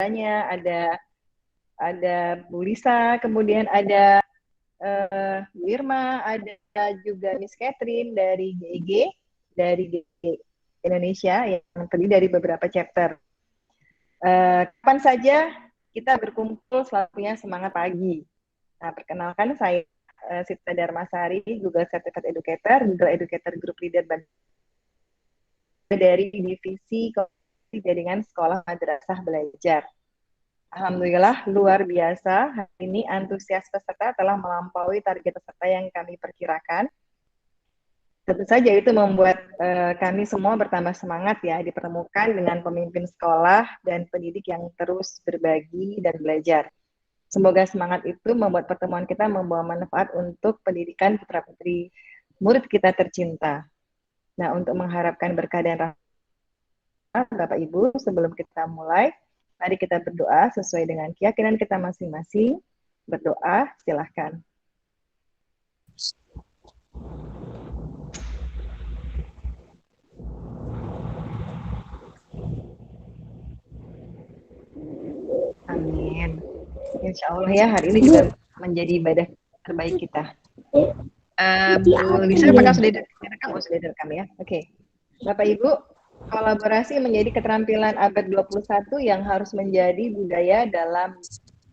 ada Bu Lisa, kemudian ada Bu Irma, ada juga Miss Catherine dari GEG, dari GEG Indonesia yang terdiri dari beberapa chapter. Kapan saja kita berkumpul selalunya semangat pagi. Nah, perkenalkan saya Sita Darmasari, Google Certified Educator, Google Educator Group Leader dari Divisi Jaringan Sekolah Madrasah Belajar. Alhamdulillah luar biasa, hari ini antusias peserta telah melampaui target peserta yang kami perkirakan. Tentu saja itu membuat kami semua bertambah semangat ya, dipertemukan dengan pemimpin sekolah dan pendidik yang terus berbagi dan belajar. Semoga semangat itu membuat pertemuan kita membawa manfaat untuk pendidikan putra-putri murid kita tercinta. Nah, untuk mengharapkan berkah dan rahmat Bapak Ibu, sebelum kita mulai, mari kita berdoa sesuai dengan keyakinan kita masing-masing. Berdoa, silahkan. Amin. Insya Allah ya, hari ini juga menjadi ibadah terbaik kita. Bu Lisa, apakah sudah direkam? Oh, sudah direkam ya. Oke. Bapak Ibu, kolaborasi menjadi keterampilan abad 21 yang harus menjadi budaya dalam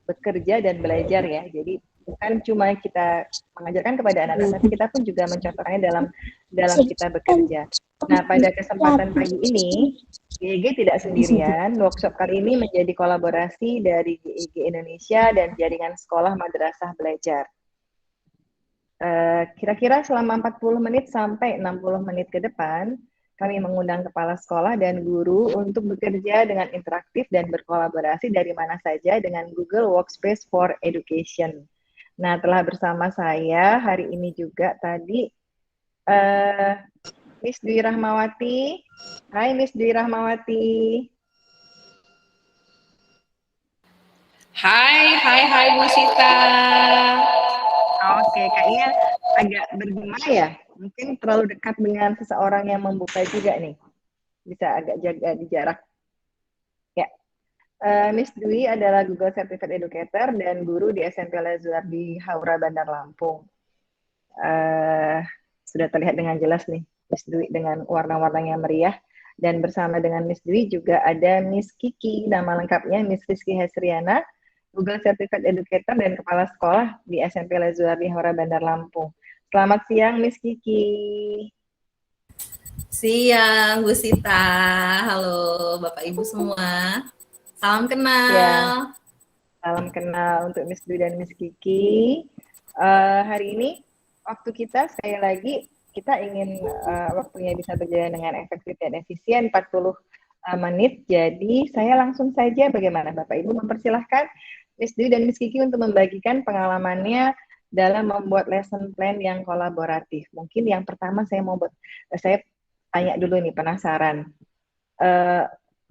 bekerja dan belajar ya. Jadi bukan cuma kita mengajarkan kepada anak-anak, tapi kita pun juga mencontohkannya dalam kita bekerja. Nah, pada kesempatan pagi ini, GEG tidak sendirian. Workshop kali ini menjadi kolaborasi dari GEG Indonesia dan Jaringan Sekolah Madrasah Belajar. Kira-kira selama 40 menit sampai 60 menit ke depan, kami mengundang kepala sekolah dan guru untuk bekerja dengan interaktif dan berkolaborasi dari mana saja dengan Google Workspace for Education. Nah, telah bersama saya hari ini juga tadi Miss Dwi Rahmawati. Hai Miss Dwi Rahmawati. Hai Bu Sita. Oke, kayaknya agak bergema ya. Mungkin terlalu dekat dengan seseorang yang membuka juga nih. Bisa agak jaga di jarak. Ya, Miss Dwi adalah Google Certified Educator dan guru di SMP Al-Azhar di Haura, Bandar Lampung. Sudah terlihat dengan jelas nih, Miss Dwi dengan warna-warnanya meriah. Dan bersama dengan Miss Dwi juga ada Miss Kiki, nama lengkapnya Miss Rizky Hesriana, Google Certified Educator dan Kepala Sekolah di SMP Al-Azhar di Haura, Bandar Lampung. Selamat siang, Miss Kiki. Siang, Bu Sita. Halo, Bapak Ibu semua. Salam kenal. Ya, salam kenal untuk Miss Dwi dan Miss Kiki. Hari ini waktu kita sekali lagi kita ingin waktunya bisa berjalan dengan efektif dan efisien 40 menit. Jadi saya langsung saja bagaimana Bapak Ibu mempersilahkan Miss Dwi dan Miss Kiki untuk membagikan pengalamannya dalam membuat lesson plan yang kolaboratif. Mungkin yang pertama saya tanya dulu nih, penasaran.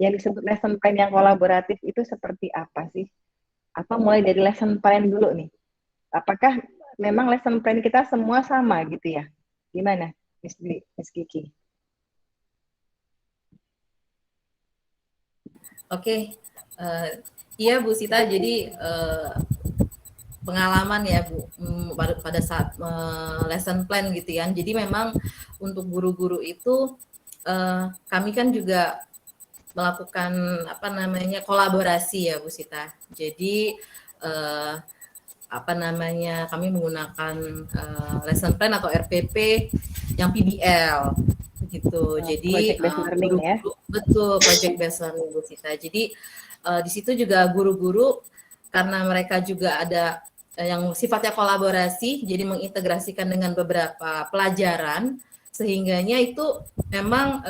Yang disebut lesson plan yang kolaboratif itu seperti apa sih? Apa mulai dari lesson plan dulu nih? Apakah memang lesson plan kita semua sama gitu ya? Gimana, Miss Dwi, Miss Kiki? Oke, iya Bu Sita. Jadi pengalaman ya Bu pada saat lesson plan gitu ya. Jadi memang untuk guru-guru itu kami kan juga melakukan kolaborasi ya Bu Sita. Jadi kami menggunakan lesson plan atau RPP yang PBL gitu. Jadi project based learning ya. Betul, project based learning Bu Sita. Jadi di situ juga guru-guru karena mereka juga ada yang sifatnya kolaborasi, jadi mengintegrasikan dengan beberapa pelajaran, sehingganya itu memang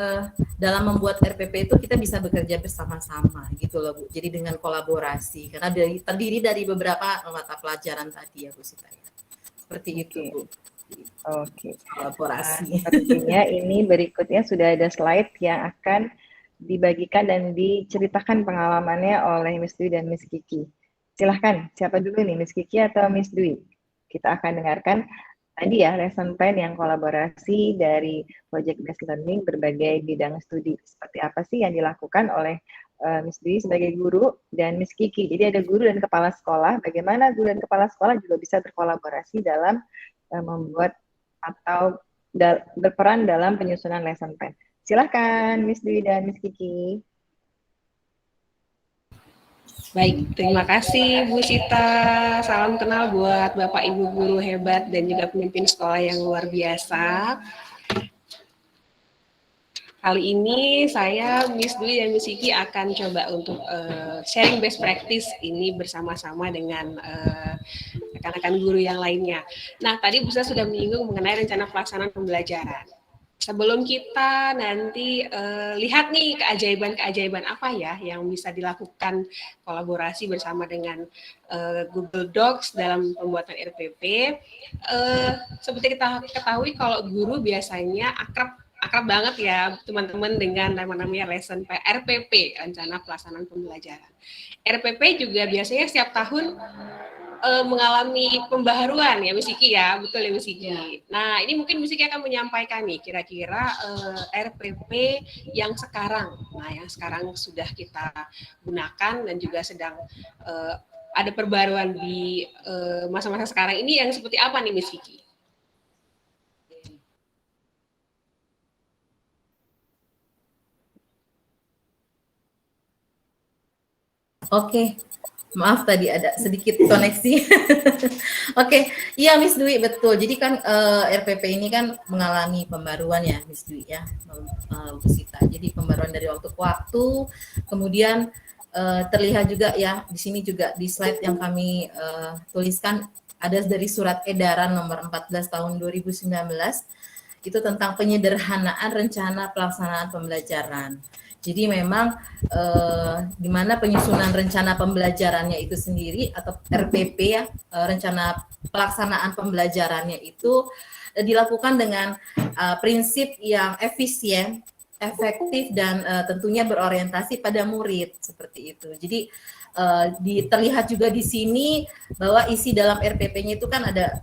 dalam membuat RPP itu kita bisa bekerja bersama-sama gitu loh Bu. Jadi dengan kolaborasi karena terdiri dari beberapa mata pelajaran tadi ya Bu Sita. Seperti itu Bu. Oke. Kolaborasi. Sepertinya ini berikutnya sudah ada slide yang akan dibagikan dan diceritakan pengalamannya oleh Miss Dwi dan Miss Kiki. Silahkan, siapa dulu nih, Miss Kiki atau Miss Dwi? Kita akan dengarkan tadi ya lesson plan yang kolaborasi dari project based learning berbagai bidang studi. Seperti apa sih yang dilakukan oleh Miss Dwi sebagai guru dan Miss Kiki. Jadi ada guru dan kepala sekolah. Bagaimana guru dan kepala sekolah juga bisa berkolaborasi dalam membuat atau berperan dalam penyusunan lesson plan. Silahkan Miss Dwi dan Miss Kiki. Baik, terima kasih Bu Sita. Salam kenal buat Bapak Ibu guru hebat dan juga pemimpin sekolah yang luar biasa. Kali ini saya, Miss Dwi dan Miss Kiki akan coba untuk sharing best practice ini bersama-sama dengan rekan-rekan guru yang lainnya. Nah, tadi Bu Sita sudah menyinggung mengenai rencana pelaksanaan pembelajaran. Sebelum kita nanti lihat nih keajaiban-keajaiban apa ya yang bisa dilakukan kolaborasi bersama dengan Google Docs dalam pembuatan RPP, seperti kita ketahui kalau guru biasanya akrab banget ya teman-teman dengan namanya lesson RPP, rencana pelaksanaan pembelajaran. RPP juga biasanya setiap tahun mengalami pembaharuan ya Miss Kiki ya, betul ya Miss Kiki. Ya. Nah ini mungkin Miss Kiki akan menyampaikan nih kira-kira RPP yang sekarang, yang sekarang sudah kita gunakan dan juga sedang ada perbaruan di masa-masa sekarang ini yang seperti apa nih Miss Kiki? Oke, maaf tadi ada sedikit koneksi. Oke, iya Miss Dwi betul. Jadi kan RPP ini kan mengalami pembaruan ya Miss Dwi ya, Bu Sita. Jadi pembaruan dari waktu ke waktu. Kemudian terlihat juga ya di sini juga di slide yang kami tuliskan ada dari surat edaran nomor 14 tahun 2019 itu tentang penyederhanaan rencana pelaksanaan pembelajaran. Jadi memang di mana penyusunan rencana pembelajarannya itu sendiri atau RPP ya, rencana pelaksanaan pembelajarannya itu dilakukan dengan prinsip yang efisien, efektif dan tentunya berorientasi pada murid seperti itu. Jadi terlihat juga di sini bahwa isi dalam RPP-nya itu kan ada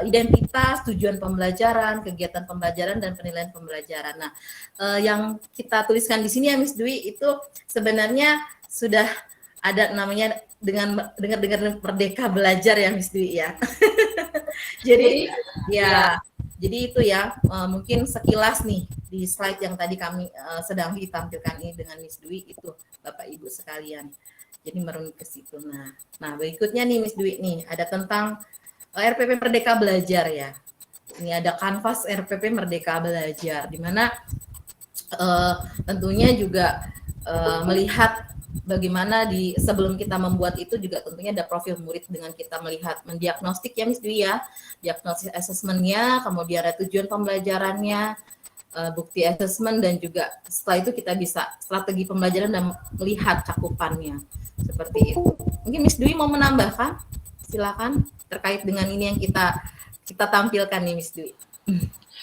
identitas, tujuan pembelajaran, kegiatan pembelajaran, dan penilaian pembelajaran. Nah, yang kita tuliskan di sini ya Miss Dwi itu sebenarnya sudah ada namanya dengan dengar Merdeka Belajar ya Miss Dwi ya. Jadi jadi itu ya mungkin sekilas nih di slide yang tadi kami sedang ditampilkan ini dengan Miss Dwi itu Bapak Ibu sekalian. Jadi merunut ke situ. Nah berikutnya nih Miss Dwi nih ada tentang RPP Merdeka Belajar ya. Ini ada kanvas RPP Merdeka Belajar, di mana tentunya juga melihat bagaimana sebelum kita membuat itu juga tentunya ada profil murid dengan kita melihat mendiagnostik ya Miss Dwi ya, diagnosis assessment-nya, kemudian ada tujuan pembelajarannya, bukti assessment dan juga setelah itu kita bisa strategi pembelajaran dan melihat cakupannya seperti itu. Mungkin Miss Dwi mau menambahkan? Silakan terkait dengan ini yang kita tampilkan nih Miss Dwi.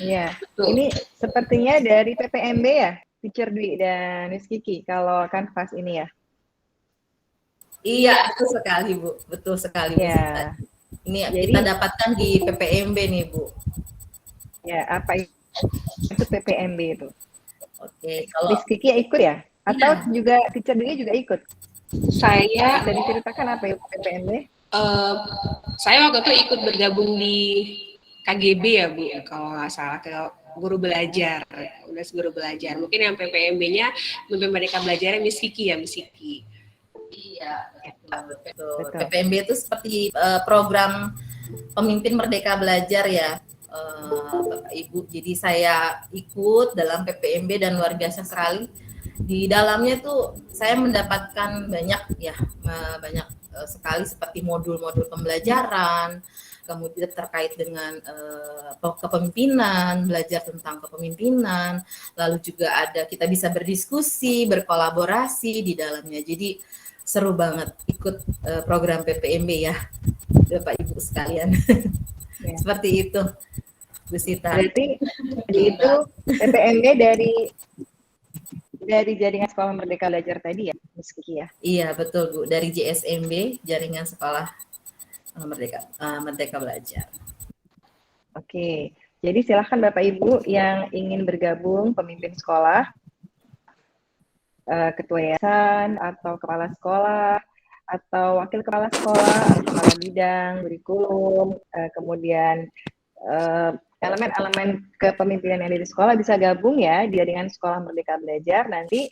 Iya, ini sepertinya dari PPMB ya, Teacher Dwi dan Miss Kiki kalau kanvas ini ya. Iya, betul sekali Bu, betul sekali Bu. Ya. Ini jadi, kita dapatkan di PPMB nih Bu. Ya, apa itu PPMB itu? Oke, kalau Miss Kiki ikut ya? Atau juga Teacher Dwi juga ikut? Saya bisa diceritakan apa itu PPMB? Saya waktu itu ikut bergabung di KGB ya Bu, kalau nggak salah, ke guru belajar, udah guru belajar. Mungkin yang PPMB-nya Pemimpin Merdeka Belajar Miss Kiki ya, Miss Kiki. Iya, betul. PPMB itu seperti program Pemimpin Merdeka Belajar ya, Bapak Ibu. Jadi saya ikut dalam PPMB dan luar biasa sekali. Di dalamnya tuh saya mendapatkan banyak sekali seperti modul-modul pembelajaran, kemudian terkait dengan kepemimpinan, belajar tentang kepemimpinan, lalu juga ada kita bisa berdiskusi, berkolaborasi di dalamnya. Jadi seru banget ikut program PPMB ya, Bapak Ibu sekalian. Ya. Seperti itu, Bu Sita. Berarti itu PPMB dari Jaringan Sekolah Merdeka Belajar tadi ya, Miss Kiki ya? Iya, betul Bu. Dari JSMB, Jaringan Sekolah Merdeka Belajar. Oke, jadi silahkan Bapak Ibu yang ingin bergabung pemimpin sekolah, ketua yayasan atau kepala sekolah atau wakil kepala sekolah, atau kepala bidang, kurikulum, kemudian elemen-elemen kepemimpinan yang ada di sekolah bisa gabung ya dia dengan Sekolah Merdeka Belajar. Nanti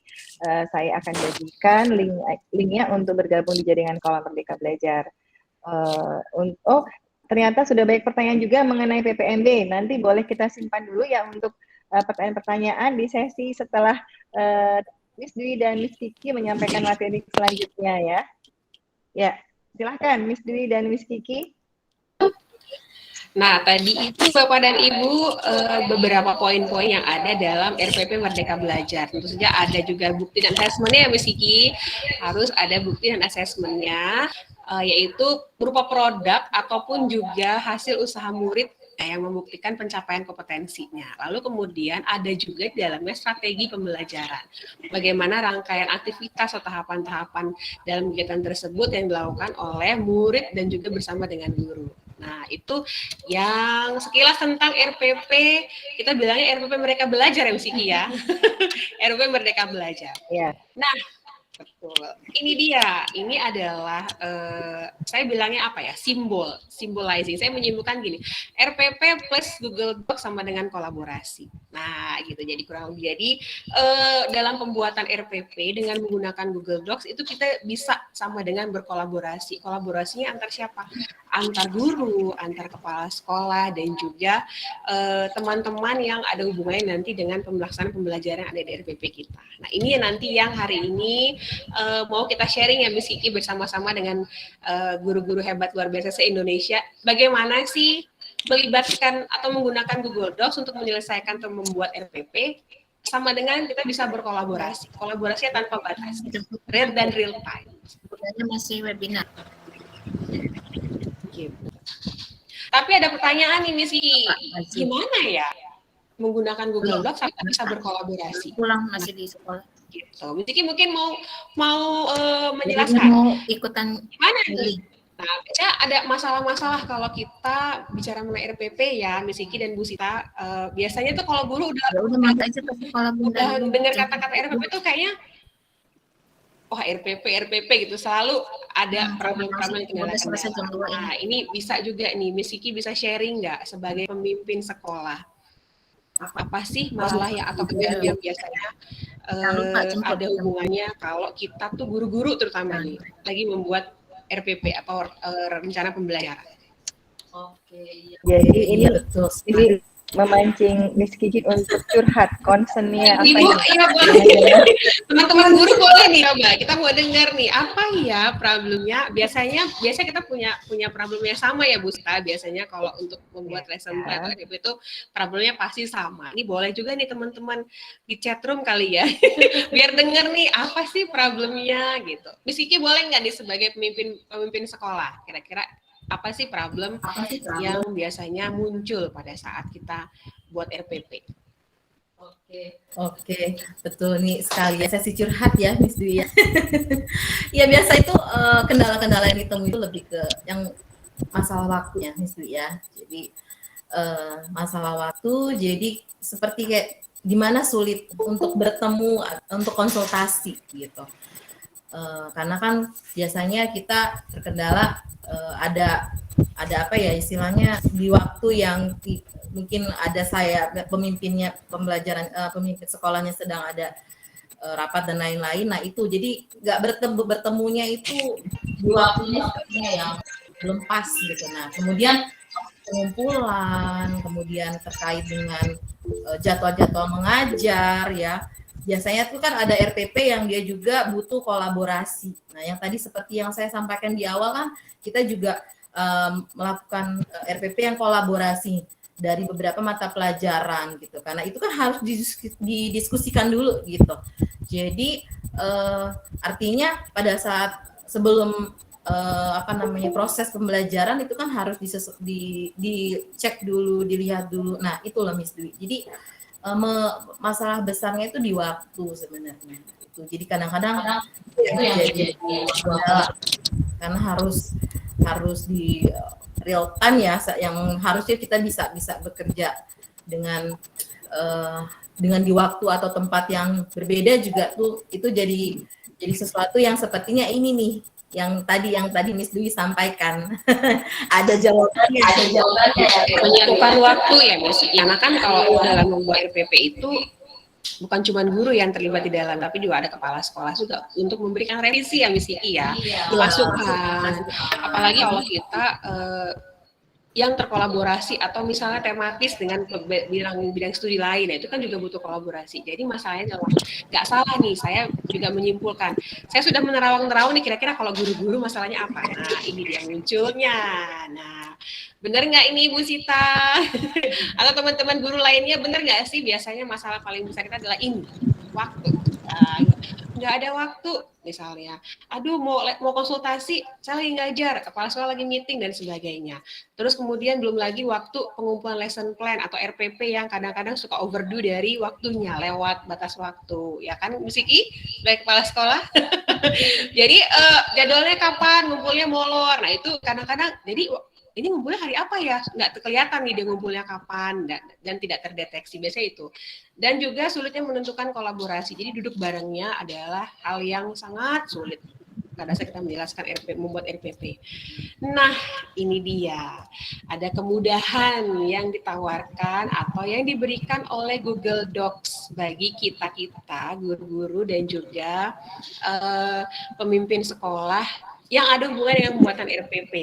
saya akan bagikan linknya untuk bergabung di jaringan Sekolah Merdeka Belajar. Ternyata sudah banyak pertanyaan juga mengenai PPMB. Nanti boleh kita simpan dulu ya untuk pertanyaan-pertanyaan di sesi setelah Miss Dwi dan Miss Kiki menyampaikan materi selanjutnya ya. Ya, silahkan Miss Dwi dan Miss Kiki. Nah, tadi itu Bapak dan Ibu beberapa poin-poin yang ada dalam RPP Merdeka Belajar. Tentu saja ada juga bukti dan asesmennya ya Miss Kiki. Harus ada bukti dan asesmennya, yaitu berupa produk ataupun juga hasil usaha murid yang membuktikan pencapaian kompetensinya. Lalu kemudian ada juga di dalamnya strategi pembelajaran. Bagaimana rangkaian aktivitas atau tahapan-tahapan dalam kegiatan tersebut yang dilakukan oleh murid dan juga bersama dengan guru. Nah, itu yang sekilas tentang RPP, kita bilangnya RPP Merdeka Belajar ya, Miss Kiki ya. RPP Merdeka Belajar. Yeah. Nah, betul. Ini dia. Ini adalah saya bilangnya apa ya? Symbolizing. Saya menyimpulkan gini. RPP plus Google Docs sama dengan kolaborasi. Nah, gitu. Jadi kurang lebih. Jadi dalam pembuatan RPP dengan menggunakan Google Docs itu kita bisa sama dengan berkolaborasi. Kolaborasinya antar siapa? Antar guru, antar kepala sekolah, dan juga teman-teman yang ada hubungannya nanti dengan pelaksanaan pembelajaran yang ada di RPP kita. Nah, ini nanti yang hari ini mau kita sharing ya Miss Kiki bersama-sama dengan guru-guru hebat luar biasa se-Indonesia. Bagaimana sih melibatkan atau menggunakan Google Docs untuk menyelesaikan atau membuat RPP sama dengan kita bisa berkolaborasi. Kolaborasinya tanpa batas, real dan real time. Sebenarnya masih webinar. Gitu. Tapi ada pertanyaan nih Miss Kiki, gimana ya menggunakan Google Docs sampai bisa berkolaborasi? Pulang masih di sekolah. Gitu. Miss Kiki mungkin mau menjelaskan. Mau ikutan gimana? Nah, ada masalah-masalah kalau kita bicara mengenai RPP ya, Miss Kiki dan Bu Sita. Biasanya tuh kalau guru udah aja ke sekolah udah dengar kata-kata RPP tuh kayaknya RPP gitu, selalu ada problem-problem kendala-kendala. Nah, ini bisa juga nih, Miss Kiki bisa sharing nggak sebagai pemimpin sekolah? Apa sih masalah yang atau kendala yang biasanya ada hubungannya kalau kita tuh guru-guru terutama nih lagi membuat RPP atau rencana pembelajaran? Oke. Jadi ini betul. Ini memancing Miss Kiki untuk curhat concernnya apa Ibu, iya boleh. Teman-teman guru boleh nih coba. Kita mau dengar nih apa ya problemnya. Biasanya kita punya problemnya sama ya Bu Sita. Biasanya kalau untuk membuat lesson plan atau RPP itu problemnya pasti sama. Ini boleh juga nih teman-teman di chat room kali ya. Biar dengar nih apa sih problemnya gitu. Miss Kiki boleh nggak nih sebagai pemimpin sekolah kira-kira apa sih problem yang biasanya muncul pada saat kita buat RPP? Oke, betul nih sekali ya sesi curhat ya Miss Dwi ya. Ya biasa itu kendala-kendala yang ditemui itu lebih ke yang masalah waktunya Miss Dwi ya. Jadi masalah waktu, jadi seperti kayak gimana sulit untuk bertemu, untuk konsultasi gitu. Karena kan biasanya kita terkendala ada apa ya istilahnya di waktu yang mungkin ada saya pemimpin sekolahnya sedang ada rapat dan lain-lain. Nah itu jadi nggak bertemunya itu di waktunya yang belum pas gitu. Nah kemudian pengumpulan, kemudian terkait dengan jadwal-jadwal mengajar ya. Biasanya tuh kan ada RPP yang dia juga butuh kolaborasi. Nah, yang tadi seperti yang saya sampaikan di awal kan, kita juga melakukan RPP yang kolaborasi dari beberapa mata pelajaran gitu. Karena itu kan harus didiskusikan dulu gitu. Jadi artinya pada saat sebelum proses pembelajaran itu kan harus dicek dulu, dilihat dulu. Nah, itulah Miss Dwi. Jadi masalah besarnya itu di waktu sebenarnya. Itu. Jadi kadang-kadang itu yang jadi karena harus di real time ya, yang harusnya kita bisa bekerja dengan dengan di waktu atau tempat yang berbeda juga tuh itu jadi sesuatu yang sepertinya ini nih yang tadi Miss Dwi sampaikan. Ada jawabannya. Menyatukan waktu ya Miss. Karena kan kalau dalam membuat RPP itu bukan cuma guru yang terlibat di dalam, tapi juga ada kepala sekolah juga untuk memberikan revisi ya Miss Kiki ya, masukan. Apalagi kalau kita yang terkolaborasi atau misalnya tematis dengan bidang studi lain, itu kan juga butuh kolaborasi. Jadi masalahnya adalah nggak salah nih, saya juga menyimpulkan, saya sudah menerawang-nerawang nih kira-kira kalau guru-guru masalahnya apa. Nah ini dia munculnya. Nah benar nggak ini Ibu Sita? Atau teman-teman guru lainnya benar nggak sih biasanya masalah paling besar kita adalah ini, waktu. Nggak ada waktu misalnya, aduh mau konsultasi, saya lagi ngajar, kepala sekolah lagi meeting dan sebagainya. Terus kemudian belum lagi waktu pengumpulan lesson plan atau RPP yang kadang-kadang suka overdue dari waktunya, lewat batas waktu, ya kan Miss Kiki, sebagai kepala sekolah. Jadi jadwalnya kapan, ngumpulnya molor, nah itu kadang-kadang, jadi ini ngumpulnya hari apa ya, nggak kelihatan nih dia ngumpulnya kapan, dan tidak terdeteksi, biasanya itu. Dan juga sulitnya menentukan kolaborasi, jadi duduk barengnya adalah hal yang sangat sulit pada saat kita menjelaskan membuat RPP. Nah, ini dia, ada kemudahan yang ditawarkan atau yang diberikan oleh Google Docs bagi kita-kita, guru-guru dan juga pemimpin sekolah yang ada hubungan dengan pembuatan RPP.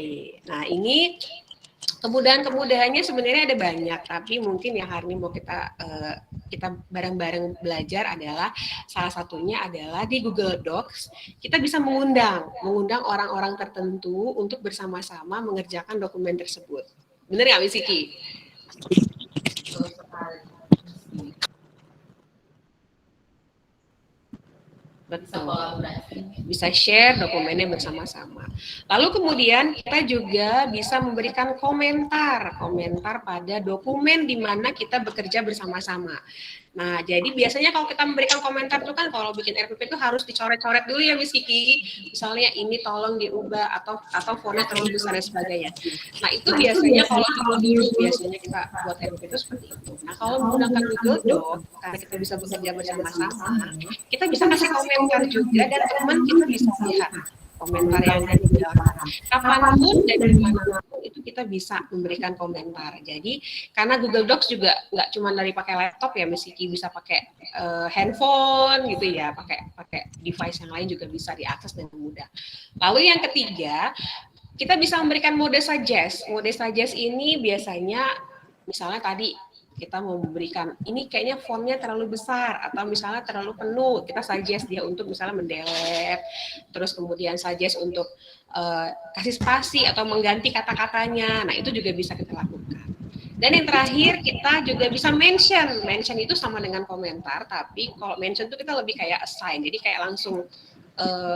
Nah, ini kemudahan-kemudahannya sebenarnya ada banyak, tapi mungkin yang hari ini mau kita bareng-bareng belajar adalah salah satunya adalah di Google Docs kita bisa mengundang orang-orang tertentu untuk bersama-sama mengerjakan dokumen tersebut. Benar nggak, Miss Kiki? Betul. Bisa share dokumennya bersama-sama. Lalu kemudian kita juga bisa memberikan komentar pada dokumen di mana kita bekerja bersama-sama. Nah, jadi biasanya kalau kita memberikan komentar itu kan kalau bikin RPP itu harus dicoret-coret dulu ya Miss Kiki. Misalnya ini tolong diubah atau fontnya terlalu besar dan sebagainya. Nah, itu biasanya kalau dulu biasanya kita buat RPP itu seperti itu. Nah, kalau menggunakan Google Doc, karena kita bisa bekerja bersama-sama, kita bisa kasih komentar juga dan teman kita bisa lihat komentar yang ada di belakang. Kapanpun dan dimanapun itu kita bisa memberikan komentar. Jadi karena Google Docs juga nggak cuma dari pakai laptop ya, Miss Kiki, bisa pakai handphone gitu ya, pakai device yang lain juga bisa diakses dengan mudah. Lalu yang ketiga, kita bisa memberikan mode suggest. Mode suggest ini biasanya misalnya tadi kita mau memberikan ini kayaknya fontnya terlalu besar atau misalnya terlalu penuh, kita suggest dia untuk misalnya mendelete, terus kemudian suggest untuk kasih spasi atau mengganti kata-katanya. Nah, itu juga bisa kita lakukan. Dan yang terakhir kita juga bisa mention itu sama dengan komentar, tapi kalau mention itu kita lebih kayak assign, jadi kayak langsung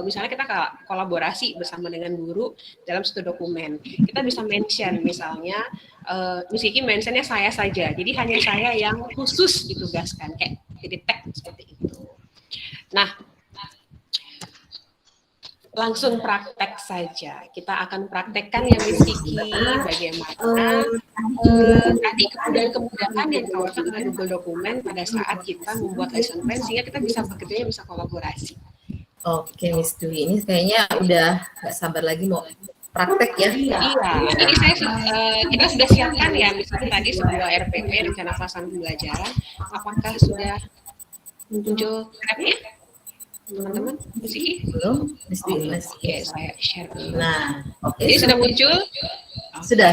misalnya kita kolaborasi bersama dengan guru dalam satu dokumen, kita bisa mention misalnya Miss Kiki mentionnya saya saja, jadi hanya saya yang khusus ditugaskan, kayak jadi tag seperti itu. Nah, langsung praktek saja, kita akan praktekkan ya Miss Kiki bagaimana tadi kemudahan yang ditawarkan oleh Google Dokumen pada saat kita membuat lesson plan sehingga kita bisa bekerja, bisa kolaborasi. Oke, Miss Dwi, ini kayaknya udah gak sabar lagi mau praktek ya. Iya, jadi kita sudah siapkan ya, misalnya tadi sebuah RPP, rencana pelaksanaan pembelajaran, apakah sudah muncul grafnya, teman-teman? Miss Kiki? Belum, Miss Dwi. Oke, saya share dulu. Nah, oke. Jadi sudah muncul? Sudah.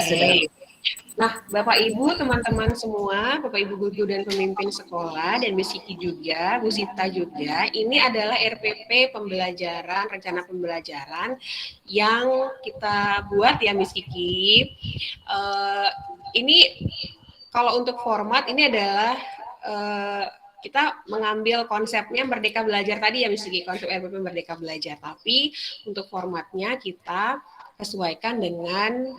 Nah, Bapak Ibu, teman-teman semua, Bapak Ibu guru dan pemimpin sekolah, dan Miss Kiki juga, Bu Sita juga, ini adalah RPP pembelajaran, rencana pembelajaran yang kita buat ya Miss Kiki. Ini kalau untuk format, ini adalah kita mengambil konsepnya Merdeka Belajar tadi ya Miss Kiki, konsep RPP Merdeka Belajar, tapi untuk formatnya kita sesuaikan dengan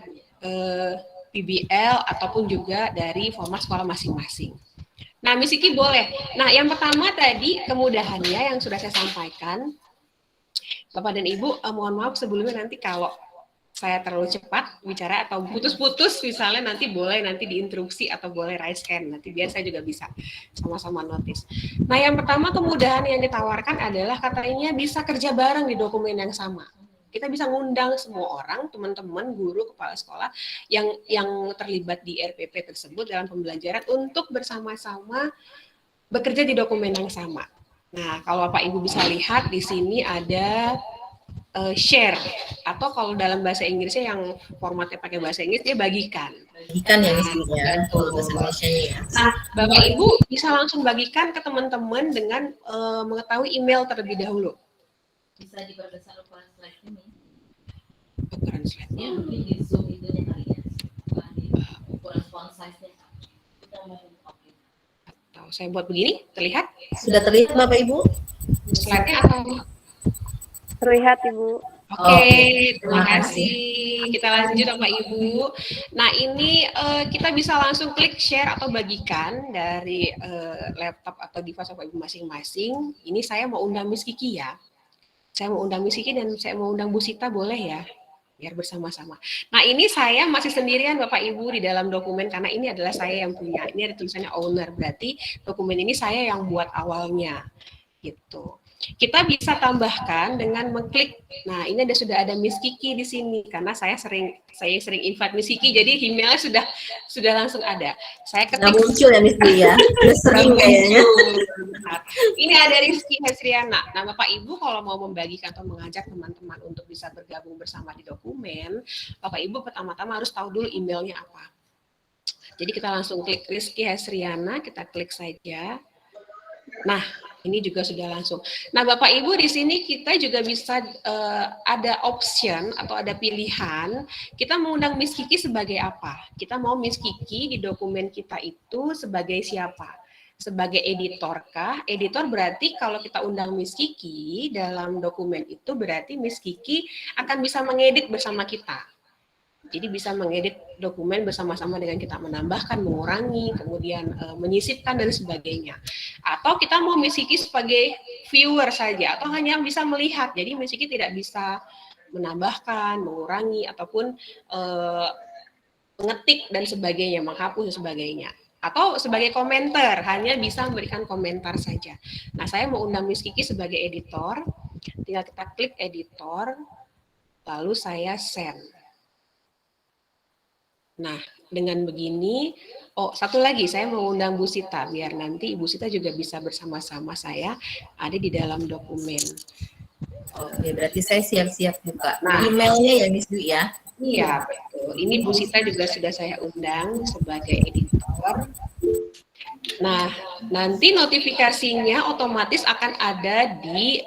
PBL ataupun juga dari format sekolah masing-masing. Nah, Miss Kiki boleh. Nah, yang pertama tadi kemudahannya yang sudah saya sampaikan, Bapak dan Ibu, mohon maaf sebelumnya nanti kalau saya terlalu cepat bicara atau putus-putus misalnya nanti boleh nanti diinterupsi atau boleh raise hand, nanti biar saya juga bisa sama-sama notice. Nah yang pertama kemudahan yang ditawarkan adalah katanya bisa kerja bareng di dokumen yang sama. Kita bisa ngundang semua orang, teman-teman, guru, kepala sekolah yang terlibat di RPP tersebut dalam pembelajaran untuk bersama-sama bekerja di dokumen yang sama. Nah, kalau Bapak Ibu bisa lihat di sini ada share, atau kalau dalam bahasa Inggrisnya yang formatnya pakai bahasa Inggris dia bagikan. Bagikan ya misalnya bahasa Indonesia-nya ya. Nah, Bapak Ibu bisa langsung bagikan ke teman-teman dengan mengetahui email terlebih dahulu. Bisa diperbesar ukuran slide ini. Ukuran slide-nya. Mungkin di zoom itunya kali ya. Ukuran font size-nya. Atau saya buat begini, terlihat? Sudah terlihat Bapak Ibu? Slide-nya atau Terlihat Ibu. Oke, terima kasih. Kita lanjut Bapak Ibu. Nah ini kita bisa langsung klik share atau bagikan dari laptop atau device Bapak Ibu masing-masing. Ini saya mau undang Miss Kiki ya. Saya mau undang Miss Kiki dan saya mau undang Bu Sita, boleh ya? Biar bersama-sama. Nah ini saya masih sendirian Bapak Ibu di dalam dokumen karena ini adalah saya yang punya. Ini ada tulisannya owner, berarti dokumen ini saya yang buat awalnya. Gitu. Kita bisa tambahkan dengan mengklik. Nah, ini sudah ada Miss Kiki di sini karena saya sering invite Miss Kiki, jadi emailnya sudah langsung ada. Saya ketik. Nggak muncul ya Miss Dwi ya? Udah sering kayaknya. Ini ada Rizky Hesriana. Nah, Bapak Ibu kalau mau membagikan atau mengajak teman-teman untuk bisa bergabung bersama di dokumen, Bapak Ibu pertama-tama harus tahu dulu emailnya apa. Jadi kita langsung klik Rizky Hesriana, kita klik saja. Nah, ini juga sudah langsung. Nah, Bapak Ibu di sini kita juga bisa ada option atau ada pilihan. Kita mengundang Miss Kiki sebagai apa? Kita mau Miss Kiki di dokumen kita itu sebagai siapa? Sebagai editor kah? Editor berarti kalau kita undang Miss Kiki dalam dokumen itu berarti Miss Kiki akan bisa mengedit bersama kita. Jadi bisa mengedit dokumen bersama-sama dengan kita, menambahkan, mengurangi, kemudian menyisipkan dan sebagainya. Atau kita mau Miss Kiki sebagai viewer saja, atau hanya bisa melihat. Jadi Miss Kiki tidak bisa menambahkan, mengurangi, ataupun mengetik dan sebagainya, menghapus dan sebagainya. Atau sebagai komentar, hanya bisa memberikan komentar saja. Nah, saya mau undang Miss Kiki sebagai editor, tinggal kita klik editor, lalu saya send. Nah, dengan begini, satu lagi saya mau undang Bu Sita, biar nanti Ibu Sita juga bisa bersama-sama saya ada di dalam dokumen. Oke, berarti saya siap-siap buka. Nah, emailnya ya Miss Dwi ya? Iya, betul. Ini Bu Sita juga sudah saya undang sebagai editor. Nah, nanti notifikasinya otomatis akan ada di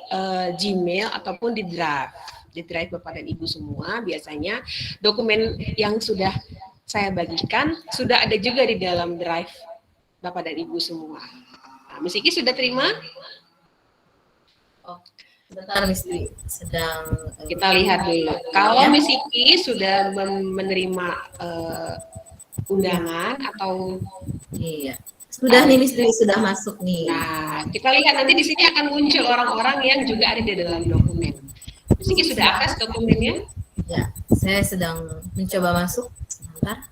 Gmail ataupun di Drive. Di Drive Bapak dan Ibu semua, biasanya dokumen yang sudah saya bagikan sudah ada juga di dalam Drive Bapak dan Ibu semua. Nah, Miss Kiki sudah terima? Oh, sebentar Miss Dwi, sedang kita lihat dulu. Kalau Miss Kiki sudah menerima undangan atau iya. Sudah nih Miss Dwi, sudah masuk nih. Nah, kita lihat nanti di sini akan muncul orang-orang yang juga ada di dalam dokumen. Miss Kiki sudah akses dokumennya? Ya, saya sedang mencoba masuk. Sebentar.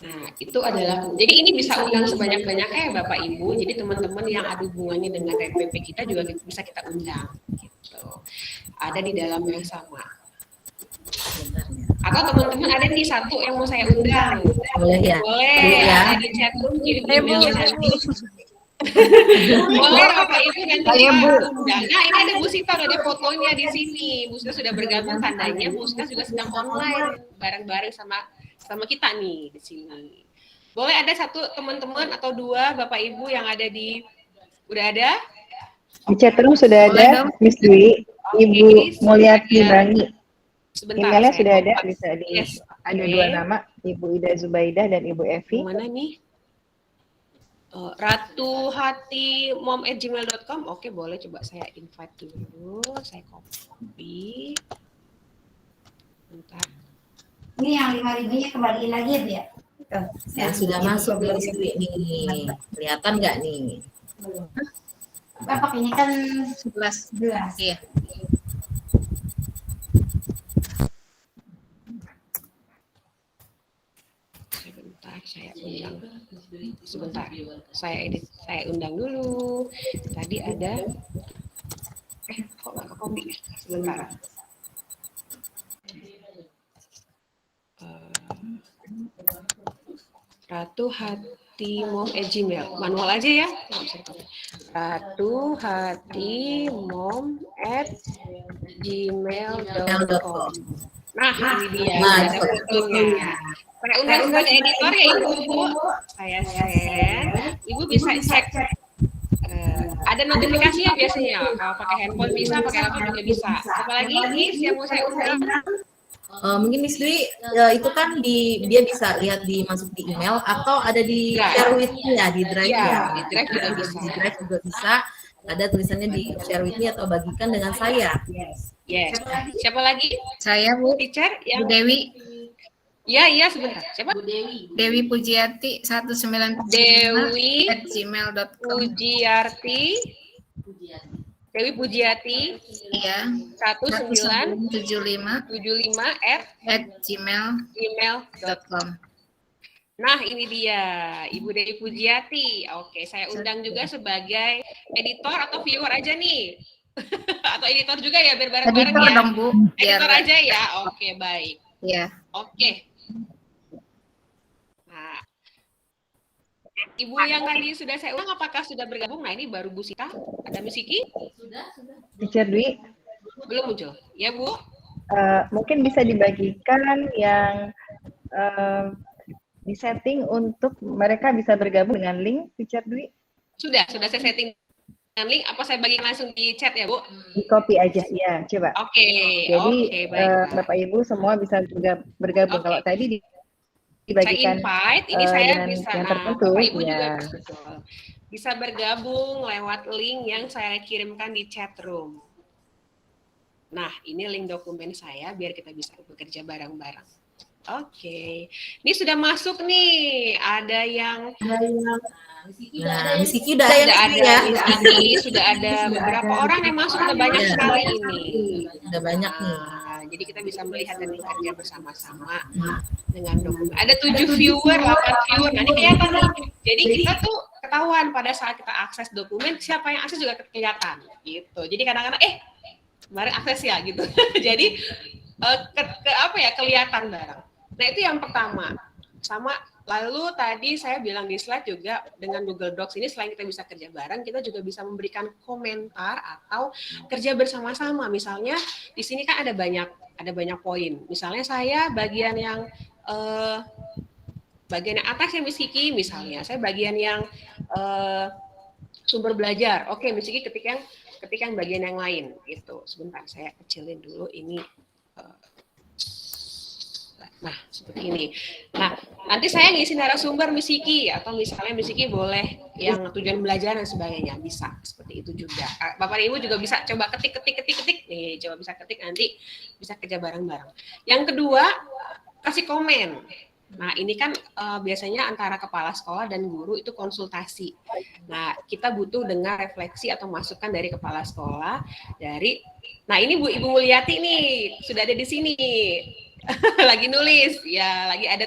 Nah, itu adalah, jadi ini bisa undang sebanyak-banyaknya ya Bapak Ibu. Jadi teman-teman yang ada hubungannya dengan RPP kita juga bisa kita undang. Gitu. Ada di dalam yang sama. Atau teman-teman ada nih satu yang mau saya undang. Boleh ya? Boleh, ya. ada di chat room, kirim emailnya nanti. Boleh Bapak Ibu nanti undang. Nah, ini ada Bu Sita, ada fotonya di sini. Bu Sita sudah bergabung, tandanya Bu Sita juga sedang online bareng-bareng sama kita nih di sini. Boleh ada satu teman-teman atau dua Bapak Ibu yang ada di, udah ada? Di chat room sudah ada Miss Dwi, Ibu Mulyati Bangi. Emailnya sudah ada, bisa di ada dua nama, Ibu Ida Zubaidah dan Ibu Evi. Mana nih? ratuhati@gmail.com. Oke, boleh, coba saya invite dulu, saya copy. Bentar. Ini yang 5.000-nya kembali lagi ya, Bu ya? Ya, sudah masuk di Dwi nih. Kelihatan nggak nih? Bapak ini kan 11. 11. Iya. saya undang. Sebentar, saya undang dulu. Tadi ada, kok nggak ke copy? Sebentar. Ratu Hati Mom @gmail. Manual aja ya. Ratu Hati Mom @gmail.com. Nah, ini dia. Ada fotonya. Saya undang sebagai editor ya Ibu. Saya share. Ibu bisa cek. Ada notifikasinya biasanya. Kalau pakai handphone bisa, pakai laptop juga bisa. Apalagi ini yang mau saya undang. Mungkin Miss Dwi itu kan dia bisa lihat masuk di email atau ada di share with me ya, di drive ya. Di drive juga bisa. Di drive juga bisa. Ada tulisannya di share with me atau bagikan dengan saya. Yes. Siapa lagi? Saya Bu Teacher Bu yang Dewi. Iya sebentar. Siapa? Dewi Pujiati 19 Dewi @gmail.com. Pujiarti. Dewi Pujiati Iya. 1975 @gmail.com. Nah, ini dia Ibu Dewi Pujiati. Oke, saya undang juga sebagai editor atau viewer aja nih. Atau editor juga ya, biar bareng-bareng Editor ya. dong Bu. Editor aja ya. Oke, baik. Iya. Oke. Nah, Ibu yang tadi sudah saya undang, apakah sudah bergabung? Nah, ini baru Bu Sita. Ada Miss Kiki? Teacher Dwi, Belum muncul. Ya, Bu? mungkin bisa dibagikan yang disetting untuk mereka bisa bergabung dengan link, Teacher Dwi. Sudah saya setting dengan link. Apa saya bagikan langsung di chat ya, Bu? Di copy aja, ya coba. Oke, Jadi baik. Bapak Ibu semua bisa juga bergabung. Kalau tadi dibagikan saya invite, ini saya dengan bisa, yang tertentu, Bapak Ibu ya. juga bisa bergabung lewat link yang saya kirimkan di chat room. Nah, ini link dokumen saya biar kita bisa bekerja bareng-bareng. Oke, ini sudah masuk nih. Ada yang Miss Kiki udah ya, Miss Kiki, sudah ada beberapa orang yang masuk, udah banyak sekali ini. Udah banyak nih. Jadi kita bisa melihat dan bekerja bersama-sama dengan dokumen. Ada 7 viewer, 8 viewer. Nah, ini kelihatan nih. Jadi kita tuh ketahuan pada saat kita akses dokumen, siapa yang akses juga kelihatan gitu. Jadi kadang-kadang kemarin akses ya gitu. Jadi kelihatan bareng. Nah, itu yang pertama. Sama lalu tadi saya bilang di slide juga dengan Google Docs ini selain kita bisa kerja bareng, kita juga bisa memberikan komentar atau kerja bersama-sama. Misalnya di sini kan ada banyak poin. Misalnya saya bagian yang atas ya Miss Kiki, misalnya saya bagian yang sumber belajar. Oke, Miss Kiki ketik yang bagian yang lain gitu. Sebentar saya kecilin dulu ini. Nah, seperti ini. Nah, nanti saya ngisi narasumber Miss Kiki, atau misalnya Miss Kiki boleh yang tujuan belajar dan sebagainya, bisa seperti itu juga. Bapak Ibu juga bisa coba ketik. Nih, coba bisa ketik, nanti bisa kerja bareng-bareng. Yang kedua, kasih komen. Nah, ini kan biasanya antara kepala sekolah dan guru itu konsultasi. Nah, kita butuh dengar refleksi atau masukan dari kepala sekolah, nah ini Ibu Mulyati nih, sudah ada di sini. Lagi nulis, ya lagi ada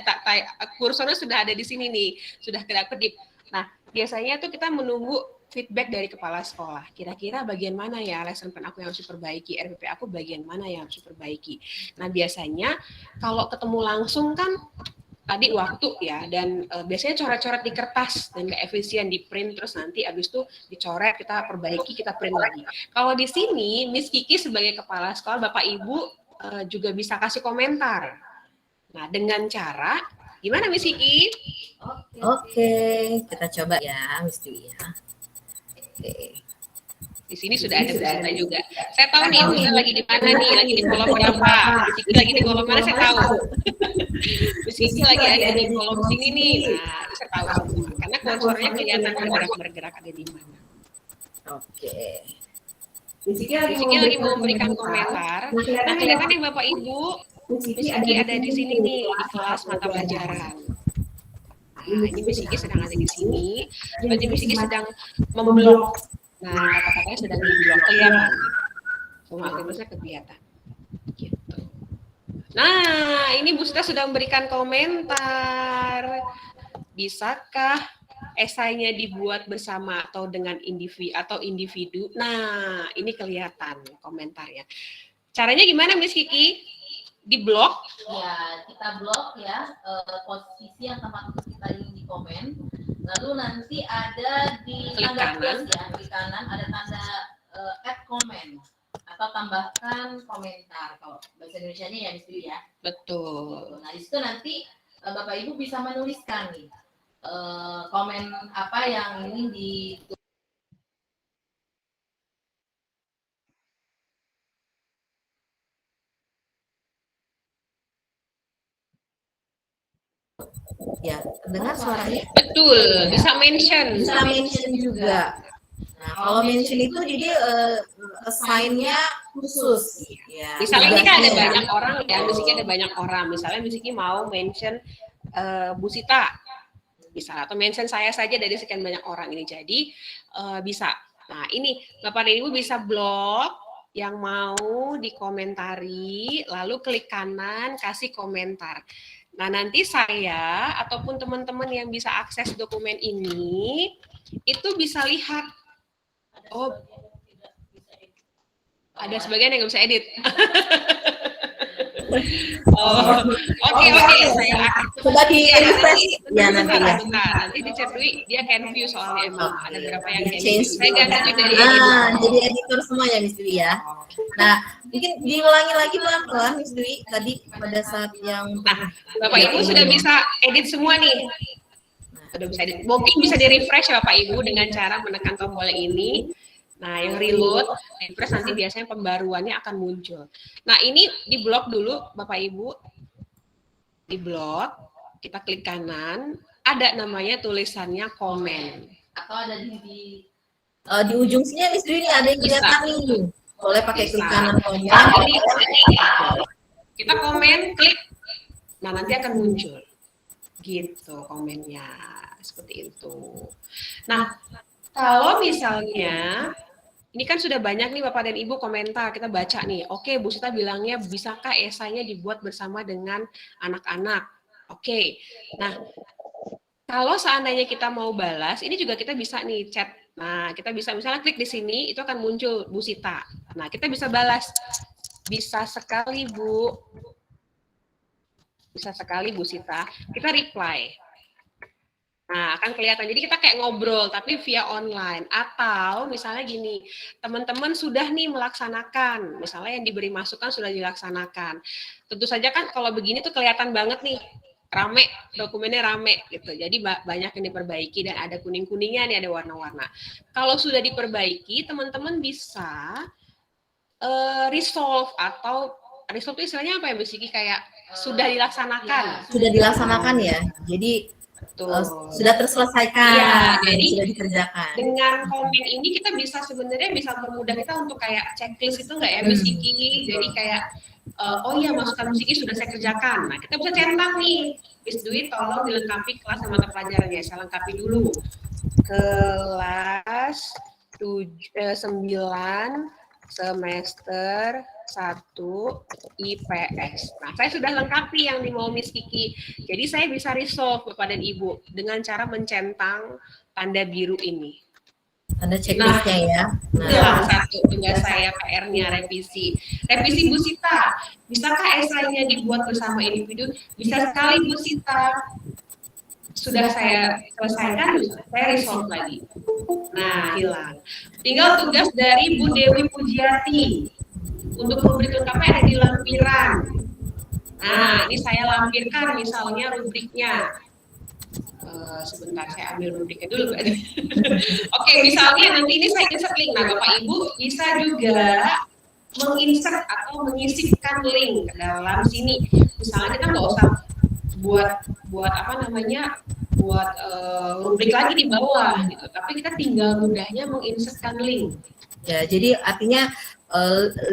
kursornya sudah ada di sini nih, sudah kedap-kedip. Nah, biasanya tuh kita menunggu feedback dari kepala sekolah. Kira-kira bagian mana ya lesson plan aku yang harus diperbaiki, RPP aku bagian mana yang harus diperbaiki. Nah, biasanya kalau ketemu langsung kan tadi waktu ya, dan biasanya coret-coret di kertas dan nggak efisien, di print terus nanti abis itu dicoret, kita perbaiki, kita print lagi. Kalau di sini Miss Kiki sebagai kepala sekolah, Bapak Ibu juga bisa kasih komentar. Nah, dengan cara gimana Miss Kiki? Oke, kita coba ya Miss Dwi ya. Oke. Di sini sudah ada berita juga. Saya tahu nih, Miss lagi di mana nih? Lagi di kolom berapa? Miss Kiki lagi di kolom mana? Saya tahu. Miss Kiki lagi ada di kolom sini nih. Nah, saya tahu semua. Karena kursornya kelihatan bergerak ada di mana. Oke. Miss Kiki lagi mau memberikan komentar. Nah, kelihatan nih Bapak Ibu, Miss Kiki ada di sini nih di kelas mata pelajaran. Nah, ini Miss Kiki sedang ada di sini. Berarti Miss Kiki sedang memblok. Nah, kata-katanya sedang diblok, kelihatan. Semua aktivitasnya kelihatan. Gitu. Nah, ini Bu Sita sudah memberikan komentar. bisakah esainya dibuat bersama atau dengan individu? Nah, ini kelihatan komentarnya. Caranya gimana, Miss Kiki? Di blok? Ya, kita blok ya posisi yang tempat kita ingin di komen. Lalu nanti ada di Klik tanda kanan. plus ya, klik kanan ada tanda add comment atau tambahkan komentar. Kalau bahasa Indonesianya ya Miss Dwi ya. Betul. Nah, di situ nanti Bapak Ibu bisa menuliskan nih komen apa yang ingin di ya, dengar suaranya? Betul, bisa mention. Bisa mention juga. Nah, kalau mention itu jadi assign-nya khusus. Ya, Misalnya ini kan ada tugasnya. banyak orang ya, Misalnya ada banyak orang. Misalnya Misalnya mau mention Bu Sita, bisa atau mention saya saja dari sekian banyak orang ini. Jadi bisa. Nah, ini Bapak dan Ibu bisa blok yang mau dikomentari, lalu klik kanan kasih komentar. Nah, nanti saya ataupun teman-teman yang bisa akses dokumen ini itu bisa lihat. Oh, ada sebagian yang nggak bisa edit. Oh, oke. Saya Coba di refresh ya nanti ya. Nanti di chat Dwi, dia can view soalnya emang ada beberapa yang can view. Change Saya ganti dari jadi editor semua ya Miss Dwi ya. Nah, mungkin diulangi lagi pelan-pelan Miss Dwi tadi pada saat yang Bapak Ibu sudah bisa edit semua nih. Sudah bisa edit. Mungkin bisa di-refresh Bapak Ibu dengan cara menekan tombol ini. Nah, yang reload, refresh nanti biasanya pembaruannya akan muncul. Nah, ini di blok dulu Bapak Ibu. Di blok, kita klik kanan, ada namanya tulisannya komen. atau ada di ujung sini Miss Dwi ini ada yang kelihatan nih. Boleh pakai klik kanan komen. Ini kita komen, klik. Nah, nanti akan muncul. Gitu komennya. Seperti itu. Nah, kalau misalnya ini kan sudah banyak nih Bapak dan Ibu komentar, kita baca nih. Oke, Bu Sita bilangnya bisakah esainya dibuat bersama dengan anak-anak? Oke. Nah, kalau seandainya kita mau balas, ini juga kita bisa nih chat. Nah, kita bisa misalnya klik di sini, itu akan muncul Bu Sita. Nah, kita bisa balas. Bisa sekali, Bu. Bisa sekali, Bu Sita. Kita reply. Nah, akan kelihatan. Jadi kita kayak ngobrol, tapi via online. Atau misalnya gini, teman-teman sudah nih melaksanakan. Misalnya yang diberi masukan sudah dilaksanakan. Tentu saja kan kalau begini tuh kelihatan banget nih. Rame, dokumennya rame gitu. Jadi banyak yang diperbaiki dan ada kuning-kuningnya nih, ada warna-warna. Kalau sudah diperbaiki, teman-teman bisa resolve atau resolve itu istilahnya apa ya, Bu Siki? Kayak sudah dilaksanakan. Sudah dilaksanakan ya. Jadi sudah terselesaikan, ya, jadi sudah dikerjakan. Dengan komen ini kita bisa sebenarnya bisa mempermudah kita untuk kayak checklist itu enggak ya, Miss Kiki? Jadi kayak oh iya masukan Miss Kiki sudah saya kerjakan. Nah, kita bisa centang nih, Miss Dwi tolong dilengkapi kelas sama mata pelajarannya. Saya lengkapi dulu. Kelas 9 semester 1 IPS. Nah, saya sudah lengkapi yang dimau Miss Kiki. Jadi saya bisa resolve Bapak dan Ibu dengan cara mencentang tanda biru ini. Tanda checklistnya ya. Nah, satu tugas saya PR-nya revisi. Revisi Bu Sita. Bisakah esainya dibuat bersama individu? Bisa sekali Bu Sita. Sudah saya selesaikan, saya resolve lagi. Nah, hilang. Tinggal tugas dari Bu Dewi Pujiati. Untuk rubrik lengkapnya ada di lampiran. Nah, ini saya lampirkan misalnya rubriknya. Sebentar, saya ambil rubriknya dulu. Oke, misalnya nanti ini saya insert link. Nah, Bapak Ibu bisa juga menginsert atau menyisipkan link ke dalam sini. Misalnya kita nggak usah buat apa namanya, buat rubrik lagi di bawah gitu. Tapi kita tinggal mudahnya menginsertkan link. Ya, jadi artinya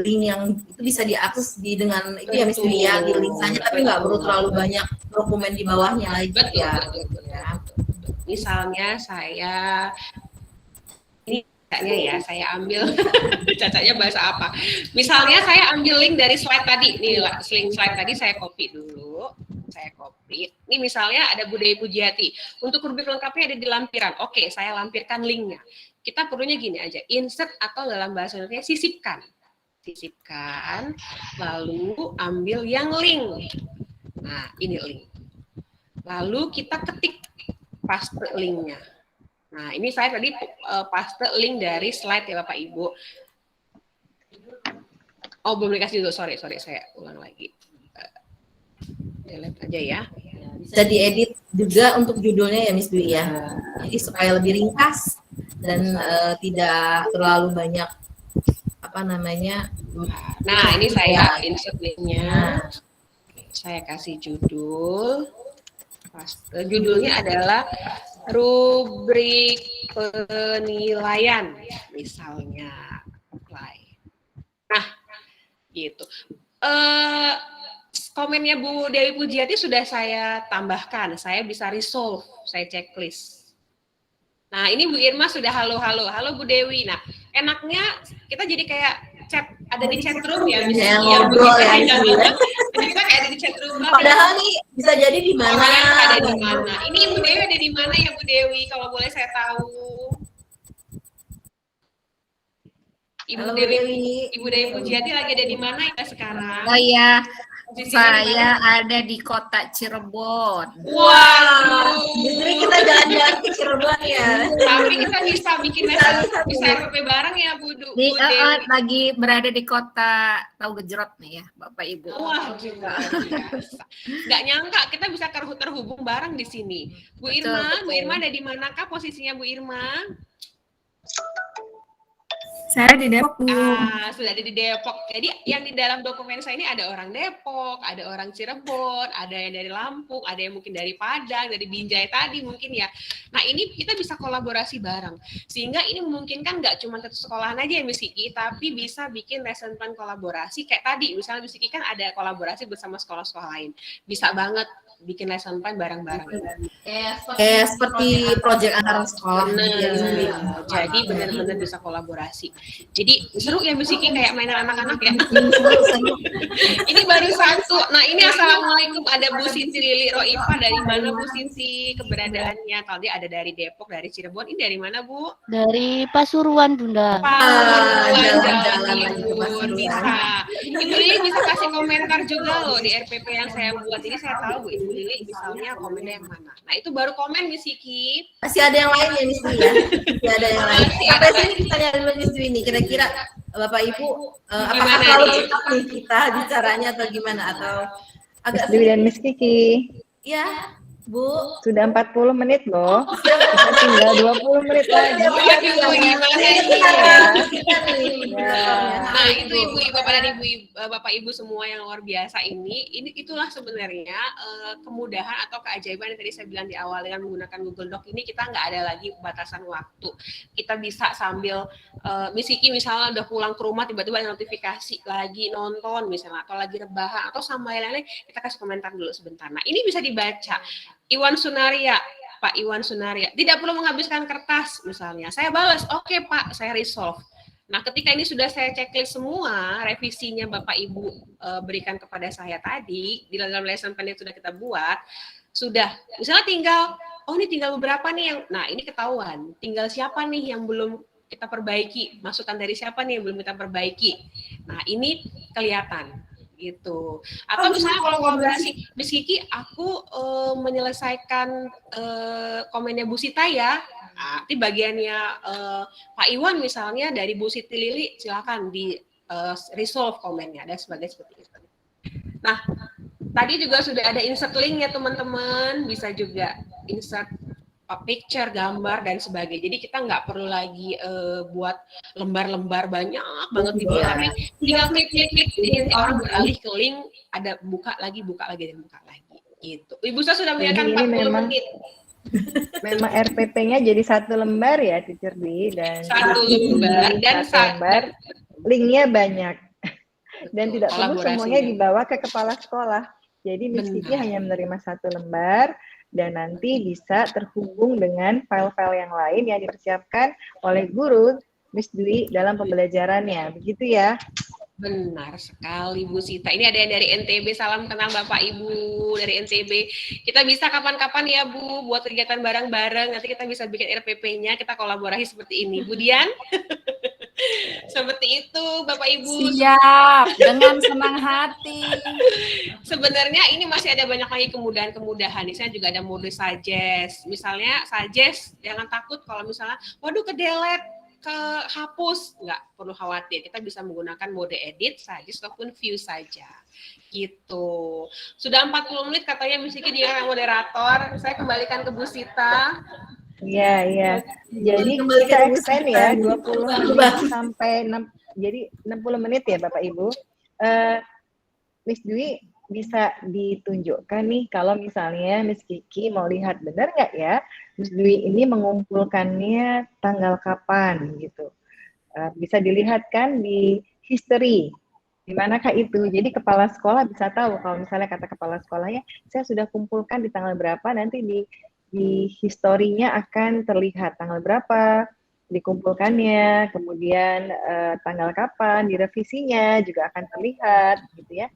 link yang itu bisa diakses dengan itu ya Miss Dwi ya, di link saja, tapi nggak perlu terlalu banyak dokumen di bawahnya lagi. Betul, ya. betul. Misalnya saya ini Cacanya ya, saya ambil cacanya bahasa apa. Misalnya saya ambil link dari slide tadi, nih link slide tadi saya copy dulu. Saya copy. Ini misalnya ada Bu Dewi Pujiati. Untuk rubrik lengkapnya ada di lampiran. Oke, saya lampirkan linknya. Kita perlunya gini aja, insert atau dalam bahasa Indonesia sisipkan. Sisipkan, lalu ambil yang link. Nah, ini link. Lalu kita ketik paste linknya. Nah, ini saya tadi paste link dari slide ya Bapak Ibu. Oh, belum dikasih dulu. Sorry, saya ulang lagi. Delete aja ya. Bisa diedit juga untuk judulnya ya Miss Dwi ya. Jadi supaya lebih ringkas dan tidak terlalu banyak apa namanya. Nah, ini saya insert linknya. Saya kasih judul. Judulnya adalah rubrik penilaian, misalnya apply. Nah, gitu. Komennya Bu Dewi Pujiati sudah saya tambahkan. Saya bisa resolve, saya checklist. Nah, ini Bu Irma sudah halo Bu Dewi. Nah, enaknya kita jadi kayak chat, ada di chat room ya, Bisa ngobrol ya. Jadi kita kayak ada di chat room. Padahal nih bisa jadi di mana? Ada di mana? Ini Ibu Dewi ada di mana ya Bu Dewi? Kalau boleh saya tahu. Ibu Dewi Pujiati lagi ada di mana ya sekarang? Saya ada di kota Cirebon. Wow. Jadi kita jalan-jalan ke Cirebon ya. Tapi kita bisa bikin bisa RPP bareng ya Bu Dewi. Lagi berada di kota Tahu Gejrot nih ya Bapak Ibu. Wah, juga biasa. Nggak nyangka kita bisa terhubung bareng di sini. Bu Irma ada di manakah posisinya Bu Irma? Saya di Depok, Bu. Sudah ada di Depok. Jadi yang di dalam dokumen saya ini ada orang Depok, ada orang Cirebon, ada yang dari Lampung, ada yang mungkin dari Padang, dari Binjai tadi mungkin ya. Nah, ini kita bisa kolaborasi bareng. Sehingga ini memungkinkan nggak cuma satu sekolahan aja ya Miss Kiki, tapi bisa bikin lesson plan kolaborasi. Kayak tadi, misalnya Miss Kiki kan ada kolaborasi bersama sekolah-sekolah lain. Bisa banget bikin lesson plan bareng-bareng. Seperti proyek antar sekolah. Jadi benar-benar bisa kolaborasi. Jadi seru ya Miss Kiki kayak mainan anak-anak ya. Ini baru satu. Nah ini assalamualaikum, ada Bu Sinti Lili Roifa. Dari mana Bu Sinti keberadaannya? Tadi ada dari Depok, dari Cirebon. Ini dari mana Bu? Dari Pasuruan, Bunda. Jalan Ibu bisa. Ibu Lili bisa kasih komentar juga loh di RPP yang saya buat ini. Saya tahu Bu Ibu Lili misalnya komennya yang mana. Nah itu baru komen Miss Kiki. Masih ada yang lain ya Miss Dwi ya? Masih ada yang lain. Sampai sini kita lihat dulu Miss Dwi nih. Kira-kira Bapak Ibu apakah terlalu cepat nih kita bicaranya atau gimana? Atau agak Miss Dwi dan Miss Kiki. Ya, Bu. Sudah 40 menit loh. Kita tinggal 20 menit lagi. Nah, itu Ibu-ibu Bapak dan Bapak Ibu semua yang luar biasa ini itulah sebenarnya kemudahan atau keajaiban yang tadi saya bilang di awal. Dengan menggunakan Google Doc ini kita nggak ada lagi batasan waktu. Kita bisa sambil Miss Kiki misalnya udah pulang ke rumah tiba-tiba ada notifikasi lagi nonton misalnya atau lagi rebahan atau sama yang lain, kita kasih komentar dulu sebentar. Nah, ini bisa dibaca. Iwan Sunaria, Pak Iwan Sunaria, tidak perlu menghabiskan kertas misalnya. Saya balas, oke Pak, saya resolve. Nah, ketika ini sudah saya checklist semua, revisinya Bapak Ibu berikan kepada saya tadi, di dalam lesson plan yang sudah kita buat, sudah, misalnya tinggal, ini tinggal beberapa nih yang, nah ini ketahuan, tinggal siapa nih yang belum kita perbaiki, masukan dari siapa nih yang belum kita perbaiki. Nah, ini kelihatan. Gitu. Atau misalnya kalau kolaborasi Miss Kiki, aku menyelesaikan komennya Bu Sita ya. Nah, di bagiannya Pak Iwan misalnya dari Bu Siti Lili, silakan di resolve komennya dan sebagai seperti itu. Nah, tadi juga sudah ada insert link ya teman-teman, bisa juga insert picture, gambar dan sebagainya. Jadi kita nggak perlu lagi buat lembar-lembar banyak banget di bawah, tapi tinggal klik, jadi orang beralih ke link, ada buka lagi dan buka lagi. Gitu. Ibu saya sudah menyiapkan 40 menit. Memang RPP-nya jadi satu lembar ya, Teacher Dwi, dan satu lembar dan satu lembar, linknya banyak dan tidak perlu semuanya dibawa ke kepala sekolah. Jadi Miss Kiki hanya menerima satu lembar dan nanti bisa terhubung dengan file-file yang lain yang dipersiapkan oleh guru Miss Dwi dalam pembelajarannya, begitu ya? Benar sekali Bu Sita. Ini ada yang dari NTB, salam kenal Bapak Ibu dari NTB. Kita bisa kapan-kapan ya Bu buat kegiatan bareng-bareng. Nanti kita bisa bikin RPP-nya, kita kolaborasi seperti ini. Bu Dian? Seperti itu Bapak Ibu. Siap, dengan senang hati. Sebenarnya ini masih ada banyak lagi kemudahan-kemudahan. Di sana juga ada mode suggest. Misalnya suggest, jangan takut kalau misalnya, waduh ke-delete, kehapus, nggak perlu khawatir. Kita bisa menggunakan mode edit, suggest, ataupun view saja. Gitu. Sudah 40 menit katanya Miss Kiki dia yang moderator. Saya kembalikan ke Bu Sita. Iya, iya. Jadi Kembali kita ke Bu extend Sita. ya 25 sampai 6, jadi 60 menit ya Bapak Ibu. Miss Dwi bisa ditunjukkan nih kalau misalnya Miss Kiki mau lihat benar nggak ya Miss Dwi ini mengumpulkannya tanggal kapan gitu. Bisa dilihat kan di history. Di manakah itu? Jadi kepala sekolah bisa tahu kalau misalnya kata kepala sekolahnya, saya sudah kumpulkan di tanggal berapa, nanti di historinya akan terlihat tanggal berapa dikumpulkannya, kemudian tanggal kapan direvisinya juga akan terlihat, gitu ya.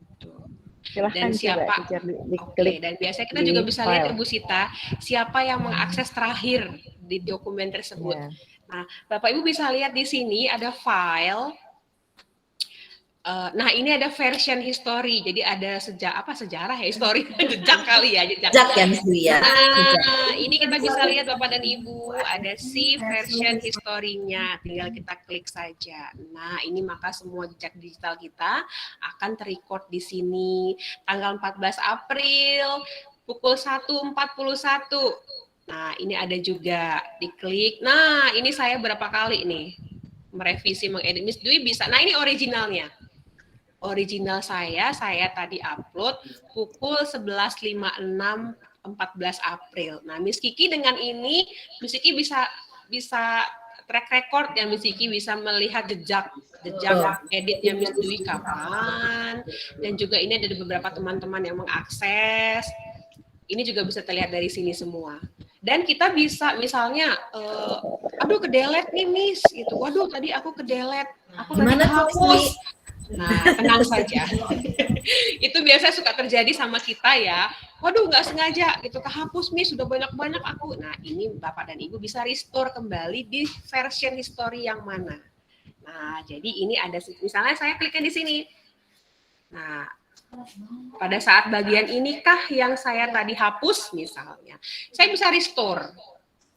Silahkan Dan siapa? coba Oke, dan biasanya kita juga bisa lihat ya Bu Sita, siapa yang mengakses terakhir di dokumen tersebut. Ya. Nah, Bapak Ibu bisa lihat di sini ada file. Nah, ini ada version history. Jadi ada sejarah ya, history jejak kali ya, Jejak ya Miss Dwi ya. Nah, ini kita bisa lihat Bapak dan Ibu, ada si version historinya. Tinggal kita klik saja. Nah, ini maka semua jejak digital kita akan terrecord di sini. Tanggal 14 April, pukul 1.41. Nah, ini ada juga. Diklik. Nah, ini saya berapa kali nih merevisi, mengedit. Miss Dwi bisa. Nah, ini originalnya. Original saya tadi upload pukul 11.56 14 April. Nah, Miss Kiki dengan ini, Miss Kiki bisa track record ya, Miss Kiki bisa melihat jejak editnya Miss Dwi kapan, dan juga ini ada beberapa teman-teman yang mengakses. Ini juga bisa terlihat dari sini semua. Dan kita bisa misalnya, aduh ke-delete nih Miss, gitu. Waduh tadi aku ke-delete, aku tadi hapus. Nah, tenang saja. Itu biasa suka terjadi sama kita ya. Waduh, nggak sengaja gitu kehapus Miss, sudah banyak-banyak aku. Nah, ini Bapak dan Ibu bisa restore kembali di version history yang mana. Nah, jadi ini ada, misalnya saya klikkan di sini. Nah, pada saat bagian inikah yang saya tadi hapus misalnya, saya bisa restore.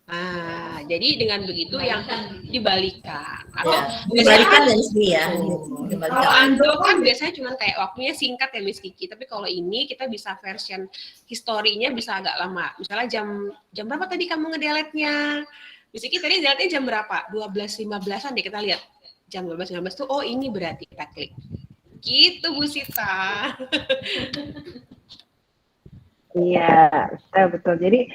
Nah, jadi dengan begitu yang dibalikan. Atau dibalikan ya Miss Dwi ya. Kalau Ando kan biasanya cuma kayak waktunya singkat ya Miss Kiki, tapi kalau ini kita bisa version historinya bisa agak lama. Misalnya jam berapa tadi kamu ngedelete-nya? Miss Kiki tadi delete-nya jam berapa? 12.15-an deh kita lihat. Jam 12.15 tuh oh ini berarti kita klik. Gitu Bu Sita. Iya, betul. Jadi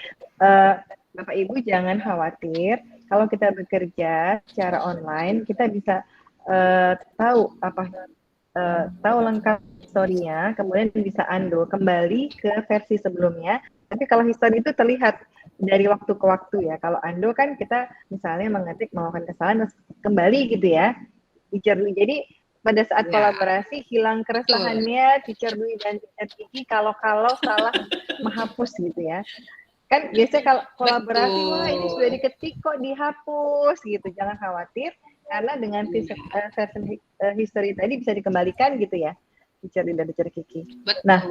Bapak Ibu jangan khawatir kalau kita bekerja secara online kita bisa tahu lengkap historinya, kemudian bisa undo kembali ke versi sebelumnya. Tapi kalau history itu terlihat dari waktu ke waktu ya. Kalau undo kan kita misalnya mengetik melakukan kesalahan terus kembali gitu ya. Teacher Dwi. Jadi pada saat kolaborasi hilang keresahannya Teacher Dwi dan Teacher Kiki kalau salah menghapus gitu ya. Kan biasanya kalau kolaborasi, wah ini sudah diketik kok dihapus gitu. Jangan khawatir, karena dengan version history tadi bisa dikembalikan gitu ya, Teacher dan Teacher Kiki. Betul. Nah,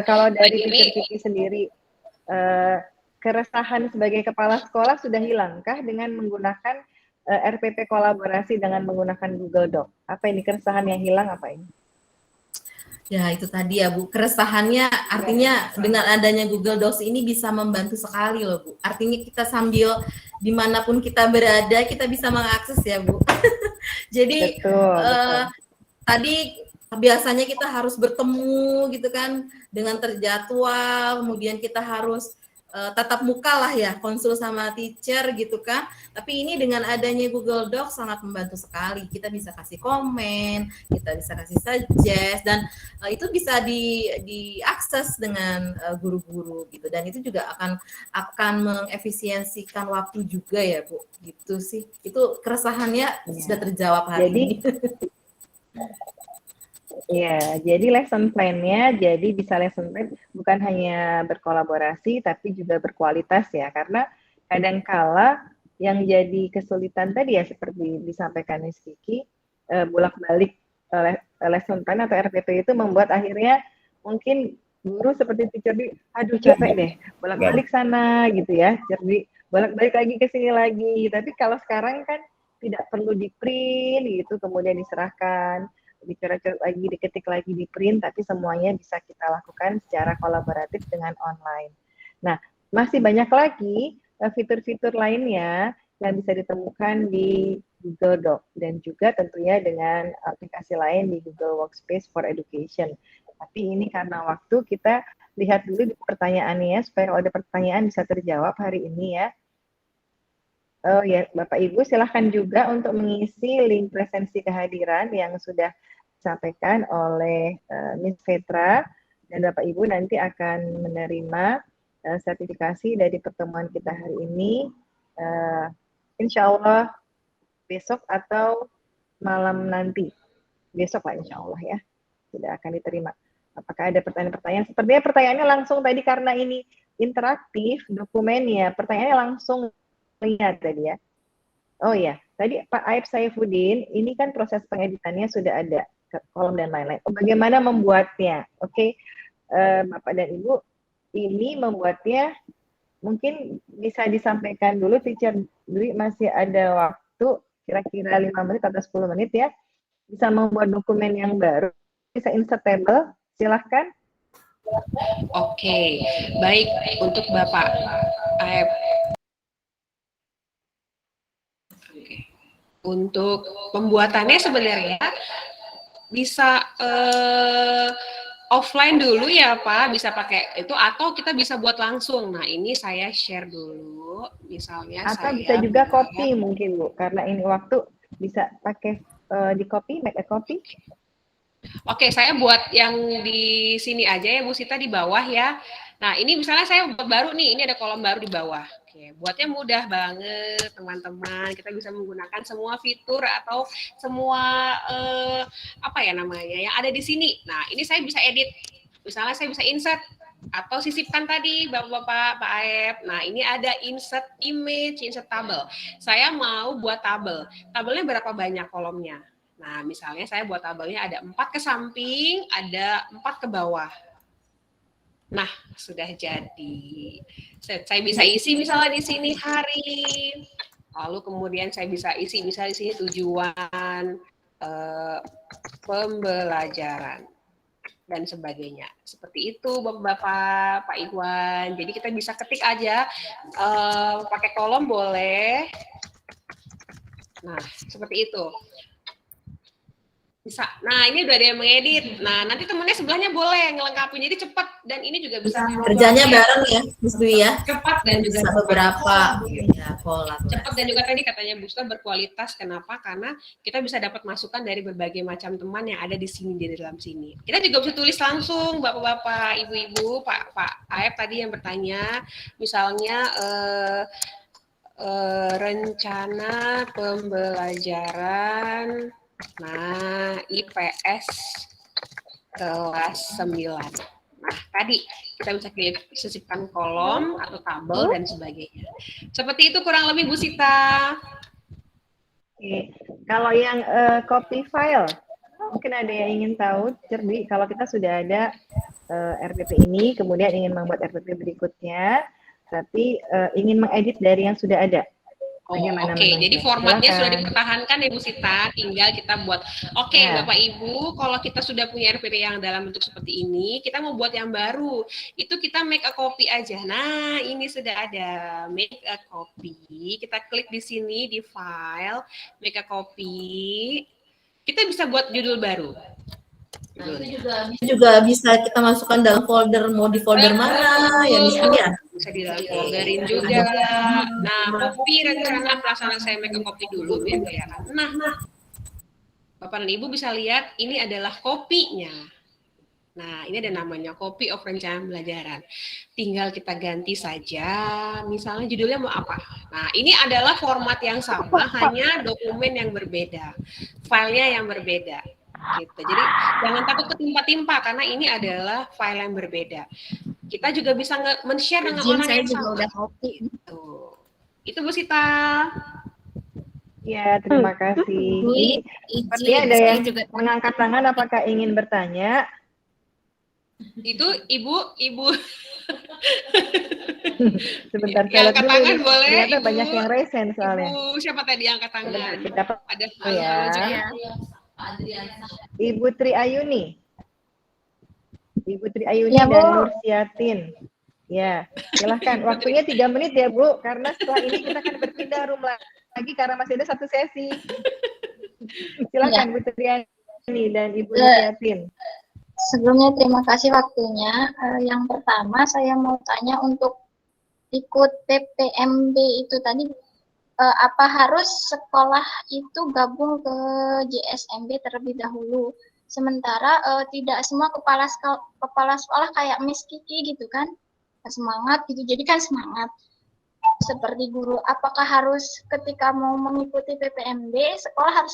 kalau dari Teacher Kiki sendiri, keresahan sebagai kepala sekolah sudah hilangkah dengan menggunakan RPP kolaborasi dengan menggunakan Google Doc? Apa ini keresahan yang hilang apa ini? Ya itu tadi ya Bu, keresahannya artinya dengan adanya Google Docs ini bisa membantu sekali loh Bu. Artinya kita sambil dimanapun kita berada kita bisa mengakses ya Bu. Jadi betul. Tadi biasanya kita harus bertemu gitu kan dengan terjadwal, kemudian kita harus tatap muka lah ya, konsul sama teacher gitu kan. Tapi ini dengan adanya Google Docs sangat membantu sekali. Kita bisa kasih komen, kita bisa kasih suggest, dan itu bisa diakses dengan guru-guru gitu. Dan itu juga akan mengefisiensikan waktu juga ya Bu. Gitu sih. Itu keresahannya sudah terjawab hari ini. Ya, jadi lesson plan-nya, jadi bisa lesson plan bukan hanya berkolaborasi, tapi juga berkualitas ya, karena kadangkala yang jadi kesulitan tadi ya, seperti disampaikan Miss Kiki, bolak-balik lesson plan atau RPP itu membuat akhirnya mungkin guru seperti teacher di, aduh capek deh, bolak-balik sana gitu ya, jadi bolak-balik lagi ke sini lagi, tapi kalau sekarang kan tidak perlu di print gitu, kemudian diserahkan, dicoret-coret lagi, diketik lagi di print, tapi semuanya bisa kita lakukan secara kolaboratif dengan online. Nah, masih banyak lagi fitur-fitur lainnya yang bisa ditemukan di Google Doc dan juga tentunya dengan aplikasi lain di Google Workspace for Education. Tapi ini karena waktu, kita lihat dulu di pertanyaannya supaya kalau ada pertanyaan bisa terjawab hari ini ya. Oh ya, Bapak Ibu silahkan juga untuk mengisi link presensi kehadiran yang sudah disampaikan oleh Miss Petra, dan Bapak Ibu nanti akan menerima sertifikasi dari pertemuan kita hari ini, insya Allah besok atau malam nanti, besok lah insya Allah ya, sudah akan diterima. Apakah ada pertanyaan-pertanyaan? Sepertinya pertanyaannya langsung tadi karena ini interaktif dokumennya, pertanyaannya langsung lihat tadi ya. Oh ya, tadi Pak Aib Saifuddin, ini kan proses pengeditannya sudah ada kolom dan lain-lain. Oh, bagaimana membuatnya? Oke, Bapak dan Ibu, ini membuatnya mungkin bisa disampaikan dulu, Teacher Dwi masih ada waktu kira-kira 5 menit atau 10 menit ya, bisa membuat dokumen yang baru, bisa insert table, silahkan. Oke, baik untuk Bapak Aib. Untuk pembuatannya sebenarnya bisa offline dulu ya Pak, bisa pakai itu atau kita bisa buat langsung. Nah ini saya share dulu, misalnya atau saya bisa juga copy mungkin Bu, karena ini waktu bisa pakai di copy, make a copy. Oke, saya buat yang di sini aja ya Bu Sita, di bawah ya. Nah ini misalnya saya buat baru nih, ini ada kolom baru di bawah. Oke, buatnya mudah banget teman-teman. Kita bisa menggunakan semua fitur atau semua apa ya namanya yang ada di sini. Nah ini saya bisa edit. Misalnya saya bisa insert atau sisipkan tadi Bapak-bapak, Pak Aep. Nah ini ada insert image, insert tabel. Saya mau buat tabel. Tabelnya berapa banyak kolomnya? Nah misalnya saya buat tabelnya ada 4 ke samping, ada 4 ke bawah. Nah, sudah jadi. Saya bisa isi misalnya di sini hari, lalu kemudian saya bisa isi misalnya di sini tujuan pembelajaran dan sebagainya. Seperti itu, Bapak-bapak, Pak Iwan. Jadi kita bisa ketik aja, pakai kolom boleh. Nah, seperti itu. Bisa. Nah, ini udah ada yang mengedit. Nah, nanti temennya sebelahnya boleh ngelengkapin. Jadi cepat, dan ini juga bisa Kerjanya bareng ya, Miss Dwi ya. cepat dan juga Bisa beberapa ya, pola. cepat, dan juga tadi katanya Bu Sita berkualitas. Kenapa? Karena kita bisa dapat masukan dari berbagai macam teman yang ada di sini, di dalam sini. Kita juga bisa tulis langsung, Bapak-bapak, Ibu-ibu, Pak Aep tadi yang bertanya, misalnya rencana pembelajaran. Nah, IPS kelas 9. Nah, tadi kita bisa sisipkan kolom atau tabel dan sebagainya. Seperti itu kurang lebih Bu Sita. Oke. Kalau yang copy file, mungkin ada yang ingin tahu, Cerdi, kalau kita sudah ada RPP ini, kemudian ingin membuat RPP berikutnya, tapi ingin mengedit dari yang sudah ada. Oke, jadi formatnya sudah dipertahankan ya Bu Sita, tinggal kita buat. Oke, Bapak Ibu, kalau kita sudah punya RPP yang dalam bentuk seperti ini, kita mau buat yang baru, itu kita make a copy aja. Nah, ini sudah ada make a copy. Kita klik di sini di file, make a copy. Kita bisa buat judul baru. Nah, itu juga bisa kita masukkan dalam folder, mau di folder mana ya, misalnya. bisa difolderin juga. Nah, kopi rencana pelaksanaan saya make kopi dulu ya, Bu ya. Nah, Bapak dan Ibu bisa lihat ini adalah kopinya. Nah, ini ada namanya Copy of Rencana Pembelajaran. Tinggal kita ganti saja, misalnya judulnya mau apa. Nah, ini adalah format yang sama, hanya dokumen yang berbeda, filenya yang berbeda. Gitu. Jadi jangan takut ketimpa-timpa karena ini adalah file yang berbeda. Kita juga bisa men-share dengan orang saya yang juga sama. udah kopi. Gitu. Itu Bu Sita. Ya, terima kasih. Bu, Ini sepertinya izin, ada saya yang juga mengangkat tangan, apakah ingin bertanya? Itu Ibu Sebentar, yang saya lihat angkat dulu tangan nih. boleh. Ternyata Ibu, banyak yang resen soalnya. Ibu siapa tadi angkat tangan? Sebentar, kita Ada oh ya. juga. Ibu Tri Ayuni. Ibu Tri Ayuni Ya, Bu. dan Nur Siatin. Ya, silahkan. Waktunya 3 menit ya, Bu. Karena setelah ini kita akan berpindah room lagi karena masih ada satu sesi. Silahkan Bu Tri Ayuni dan Ibu Nur Siatin. Sebelumnya terima kasih waktunya. Yang pertama saya mau tanya untuk ikut PPMB itu tadi apa harus sekolah itu gabung ke JSMB terlebih dahulu? Sementara tidak semua kepala sekolah kayak Miss Kiki gitu kan, semangat gitu. Jadi kan semangat seperti guru. Apakah harus ketika mau mengikuti PPMB sekolah harus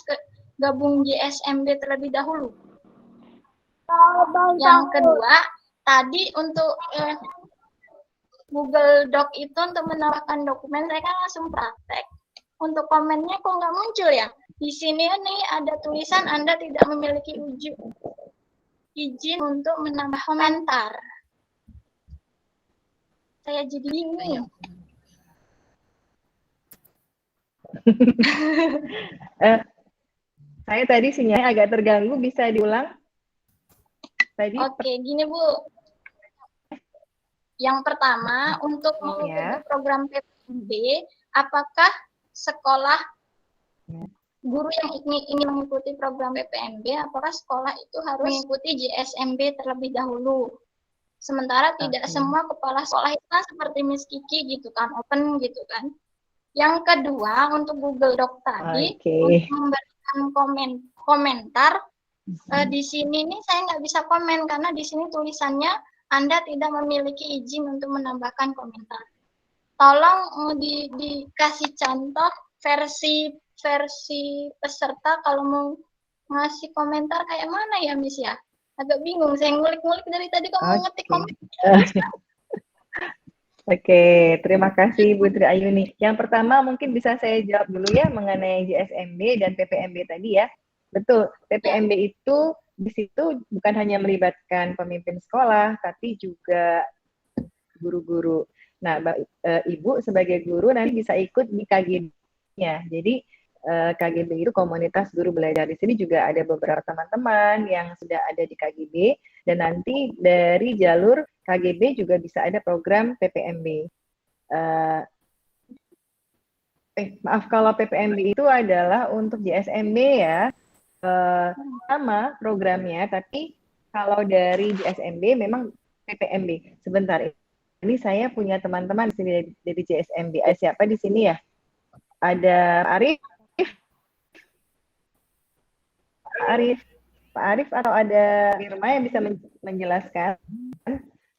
gabung JSMB terlebih dahulu? Yang kedua, tadi untuk Google Doc itu untuk menambahkan dokumen, saya kan langsung praktek. Untuk komennya kok nggak muncul ya? Di sini nih ada tulisan Anda tidak memiliki izin untuk menambah komentar. Saya jadi bingung. Saya tadi sinyalnya agak terganggu, bisa diulang? Tadi Oke, gini Bu. Yang pertama, untuk mengikuti program PPMB, apakah sekolah guru yang ingin mengikuti program PPMB, apakah sekolah itu harus mengikuti JSMB terlebih dahulu? Sementara tidak semua kepala sekolah itu kan seperti Miss Kiki gitu kan, open gitu kan. Yang kedua, untuk Google Doc tadi, untuk memberikan komentar, di sini nih saya nggak bisa komen karena di sini tulisannya Anda tidak memiliki izin untuk menambahkan komentar. Tolong dikasih contoh versi peserta kalau mau ngasih komentar kayak mana ya Miss ya? Agak bingung, saya ngulik-ngulik dari tadi kok mau ngetik komentar. Oke, terima kasih Bu Tri Ayuni. Yang pertama mungkin bisa saya jawab dulu ya mengenai JSMB dan PPMB tadi ya. Betul, PPMB itu di situ bukan hanya melibatkan pemimpin sekolah, tapi juga guru-guru. Nah, Ibu sebagai guru nanti bisa ikut di KGB-nya. Jadi KGB itu komunitas guru belajar. Di sini juga ada beberapa teman-teman yang sudah ada di KGB, dan nanti dari jalur KGB juga bisa ada program PPMB. Maaf, kalau PPMB itu adalah untuk JSMB ya. Sama programnya, tapi kalau dari JSMB memang PPMB. Sebentar, ini saya punya teman-teman di sini dari JSMB. Siapa di sini ya? Ada Pak Arif atau ada Irma yang bisa menjelaskan,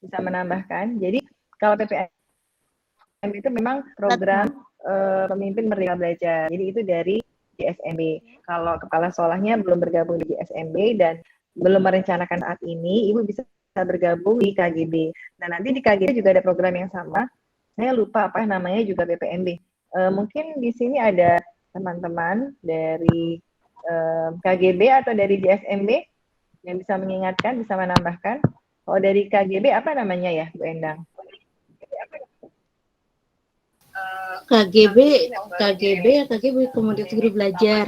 bisa menambahkan. Jadi kalau PPMB itu memang program pemimpin Merdeka Belajar. Jadi itu dari JSMB. Kalau kepala sekolahnya belum bergabung di JSMB dan belum merencanakan saat ini, Ibu bisa bergabung di KGB. Nah, nanti di KGB juga ada program yang sama. Saya lupa apa namanya, juga PPMB. Mungkin di sini ada teman-teman dari KGB atau dari JSMB yang bisa mengingatkan, bisa menambahkan. Kalau dari KGB apa namanya ya, Bu Endang? KGB Komunitas Guru Belajar,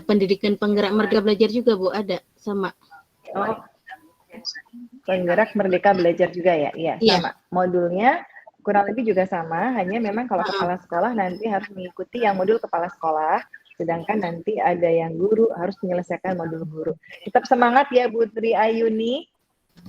pendidikan penggerak Merdeka Belajar juga Bu, ada sama. Oh, penggerak Merdeka Belajar juga ya, iya sama. Modulnya kurang lebih juga sama, hanya memang kalau kepala sekolah nanti harus mengikuti yang modul kepala sekolah, sedangkan nanti ada yang guru harus menyelesaikan modul guru. Tetap semangat ya Bu Tri Ayuni.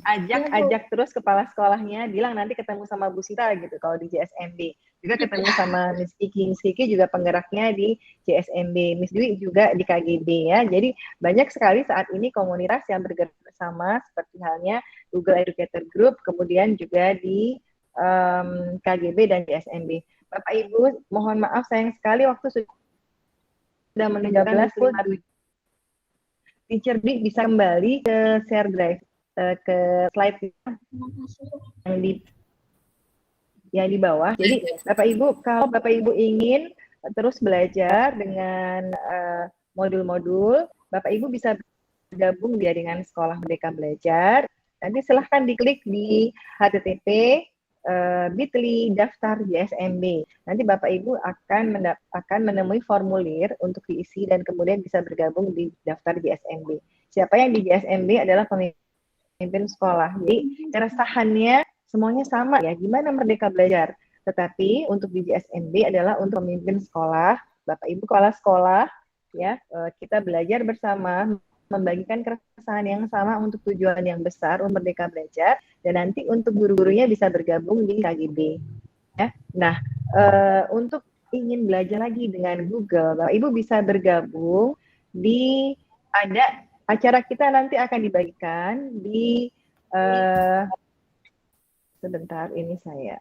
ajak terus kepala sekolahnya, bilang nanti ketemu sama Bu Sita gitu kalau di JSMB. Juga ketemu sama Miss Kiki. Miss Kiki juga penggeraknya di JSMB. Miss Dwi juga di KGB ya. Jadi banyak sekali saat ini komunitas yang bergerak bersama seperti halnya Google Educator Group, kemudian juga di KGB dan JSMB. Bapak Ibu, mohon maaf sayang sekali waktu sudah menunjukkan full. Teacher Dwi bisa kembali ke share drive, ke slide yang di bawah. Jadi Bapak Ibu, kalau Bapak Ibu ingin terus belajar dengan modul-modul, Bapak Ibu bisa bergabung dia dengan Sekolah Merdeka Belajar. Nanti silahkan diklik di http bit.ly daftar JSMB. Nanti Bapak Ibu akan menemui formulir untuk diisi dan kemudian bisa bergabung di daftar JSMB. Siapa yang di JSMB adalah pemimpin sekolah. Jadi keresahannya semuanya sama ya, gimana Merdeka Belajar. Tetapi untuk di JSMB adalah untuk pemimpin sekolah, Bapak Ibu kepala sekolah, ya kita belajar bersama, membagikan keresahan yang sama untuk tujuan yang besar, untuk Merdeka Belajar, dan nanti untuk guru-gurunya bisa bergabung di KGB. Ya. Nah, untuk ingin belajar lagi dengan Google, Bapak Ibu bisa bergabung di ada acara kita nanti akan dibagikan di sebentar ini saya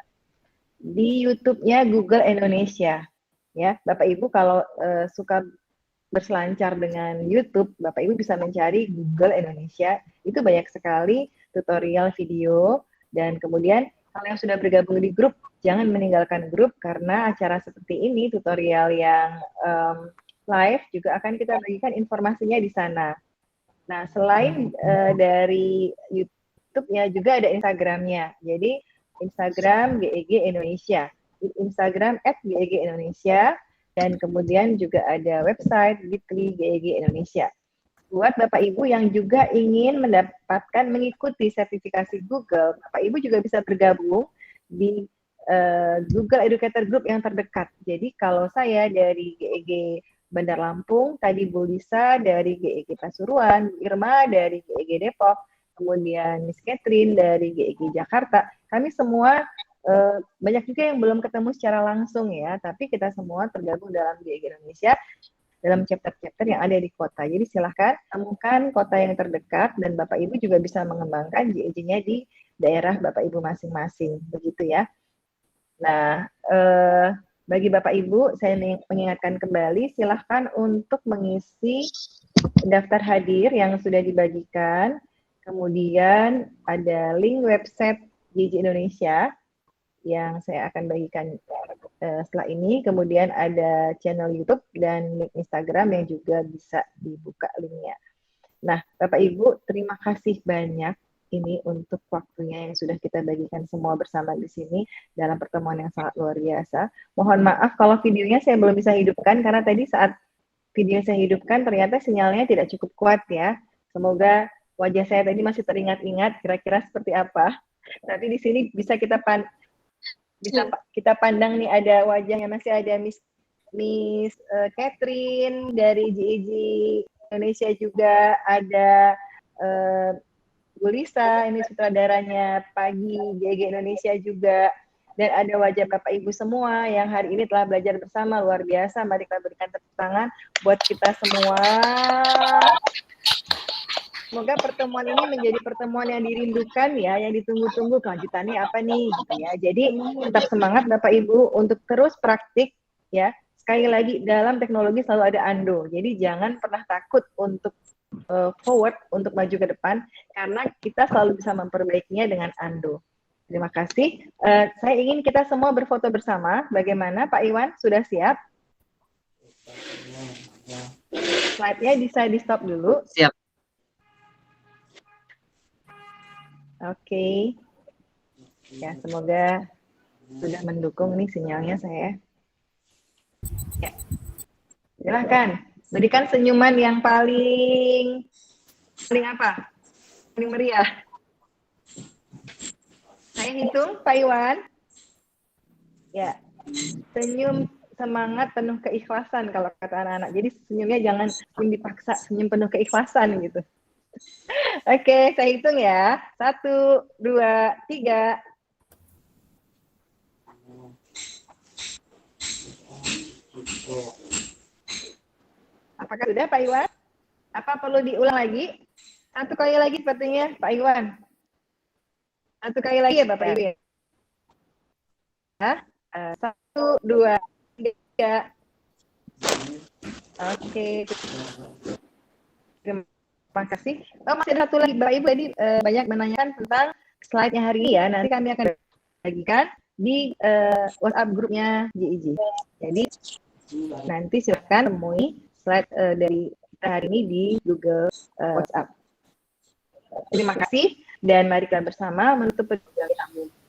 di YouTube-nya Google Indonesia. Ya, Bapak Ibu kalau suka berselancar dengan YouTube, Bapak Ibu bisa mencari Google Indonesia. Itu banyak sekali tutorial video, dan kemudian kalau yang sudah bergabung di grup, jangan meninggalkan grup karena acara seperti ini, tutorial yang live juga akan kita bagikan informasinya di sana. Nah, selain dari YouTube-nya juga ada Instagram-nya. Jadi Instagram GEG Indonesia, Instagram @GEG Indonesia, dan kemudian juga ada website bit.ly GEG Indonesia. Buat Bapak Ibu yang juga ingin mengikuti sertifikasi Google, Bapak Ibu juga bisa bergabung di Google Educator Group yang terdekat. Jadi kalau saya dari GEG Bandar Lampung, tadi Bu Lisa dari GEG Pasuruan, Irma dari GEG Depok, kemudian Miss Catherine dari GEG Jakarta, kami semua banyak juga yang belum ketemu secara langsung ya, tapi kita semua tergabung dalam GEG Indonesia dalam chapter-chapter yang ada di kota. Jadi silahkan temukan kota yang terdekat dan Bapak Ibu juga bisa mengembangkan GEG-nya di daerah Bapak Ibu masing-masing, begitu ya. Nah, bagi Bapak Ibu, saya mengingatkan kembali, silahkan untuk mengisi daftar hadir yang sudah dibagikan. Kemudian ada link website GEG Indonesia yang saya akan bagikan setelah ini. Kemudian ada channel YouTube dan link Instagram yang juga bisa dibuka linknya. Nah, Bapak Ibu, terima kasih banyak ini untuk waktunya yang sudah kita bagikan semua bersama di sini dalam pertemuan yang sangat luar biasa. Mohon maaf kalau videonya saya belum bisa hidupkan karena tadi saat video saya hidupkan ternyata sinyalnya tidak cukup kuat ya. Semoga wajah saya tadi masih teringat-ingat kira-kira seperti apa. Tapi di sini bisa kita pandang nih, ada wajahnya, masih ada Miss Catherine dari GEG Indonesia, juga ada Bu Lisa, ini sutradaranya Pagi GEG Indonesia juga, dan ada wajah Bapak Ibu semua yang hari ini telah belajar bersama, luar biasa. Mari kita berikan tepuk tangan buat kita semua. Semoga pertemuan ini menjadi pertemuan yang dirindukan ya, yang ditunggu-tunggu kelanjutannya apa nih gitu ya. Jadi tetap semangat Bapak Ibu untuk terus praktik ya. Sekali lagi, dalam teknologi selalu ada ando. Jadi jangan pernah takut untuk forward, untuk maju ke depan, karena kita selalu bisa memperbaikinya dengan ando. Terima kasih. Saya ingin kita semua berfoto bersama. Bagaimana Pak Iwan? Sudah siap? Slide-nya bisa di-stop dulu. Siap. Oke. Ya, semoga sudah mendukung nih sinyalnya saya. Ya. Silahkan, berikan senyuman yang paling apa? Paling meriah. Saya hitung, Pak Iwan. Ya, senyum semangat penuh keikhlasan kalau kata anak-anak. Jadi senyumnya jangan senyum dipaksa, senyum penuh keikhlasan gitu. Oke, saya hitung ya. 1, 2, 3. Apakah sudah Pak Iwan? Apa perlu diulang lagi? Satu kali lagi sepertinya Pak Iwan. Satu kali lagi ya Bapak Ibu. Hah? 1, 2, 3. Oke. Terima kasih. Oh, masih ada satu lagi Bapak Ibu tadi banyak menanyakan tentang slide-nya hari ini ya. Nanti kami akan bagikan di WhatsApp grupnya GIJ. Jadi nanti silakan temui slide dari kita hari ini di Google WhatsApp. Terima kasih dan mari kita bersama menutup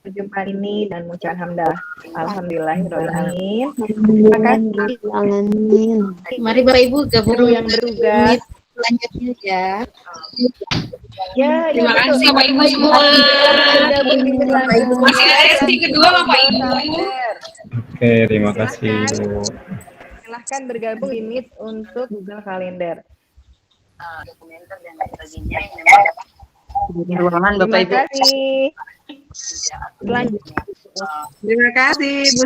perjumpaan ini dan mengucapkan hamdalah. Alhamdulillahirrahmanirrahim. Terima kasih. Mari Bapak Ibu gabung yang bertugas. selanjutnya ya. Ya, Terima kasih Bapak Ibu semua. Masih ada sesi kedua Bapak Ibu. Oke, terima kasih Bu. Silahkan bergabung di Meet untuk Google Kalender. Dokumenter dan lain sebagainya yang memang di ruangan Bapak Ibu. Terima kasih. Selanjutnya. Terima kasih Bu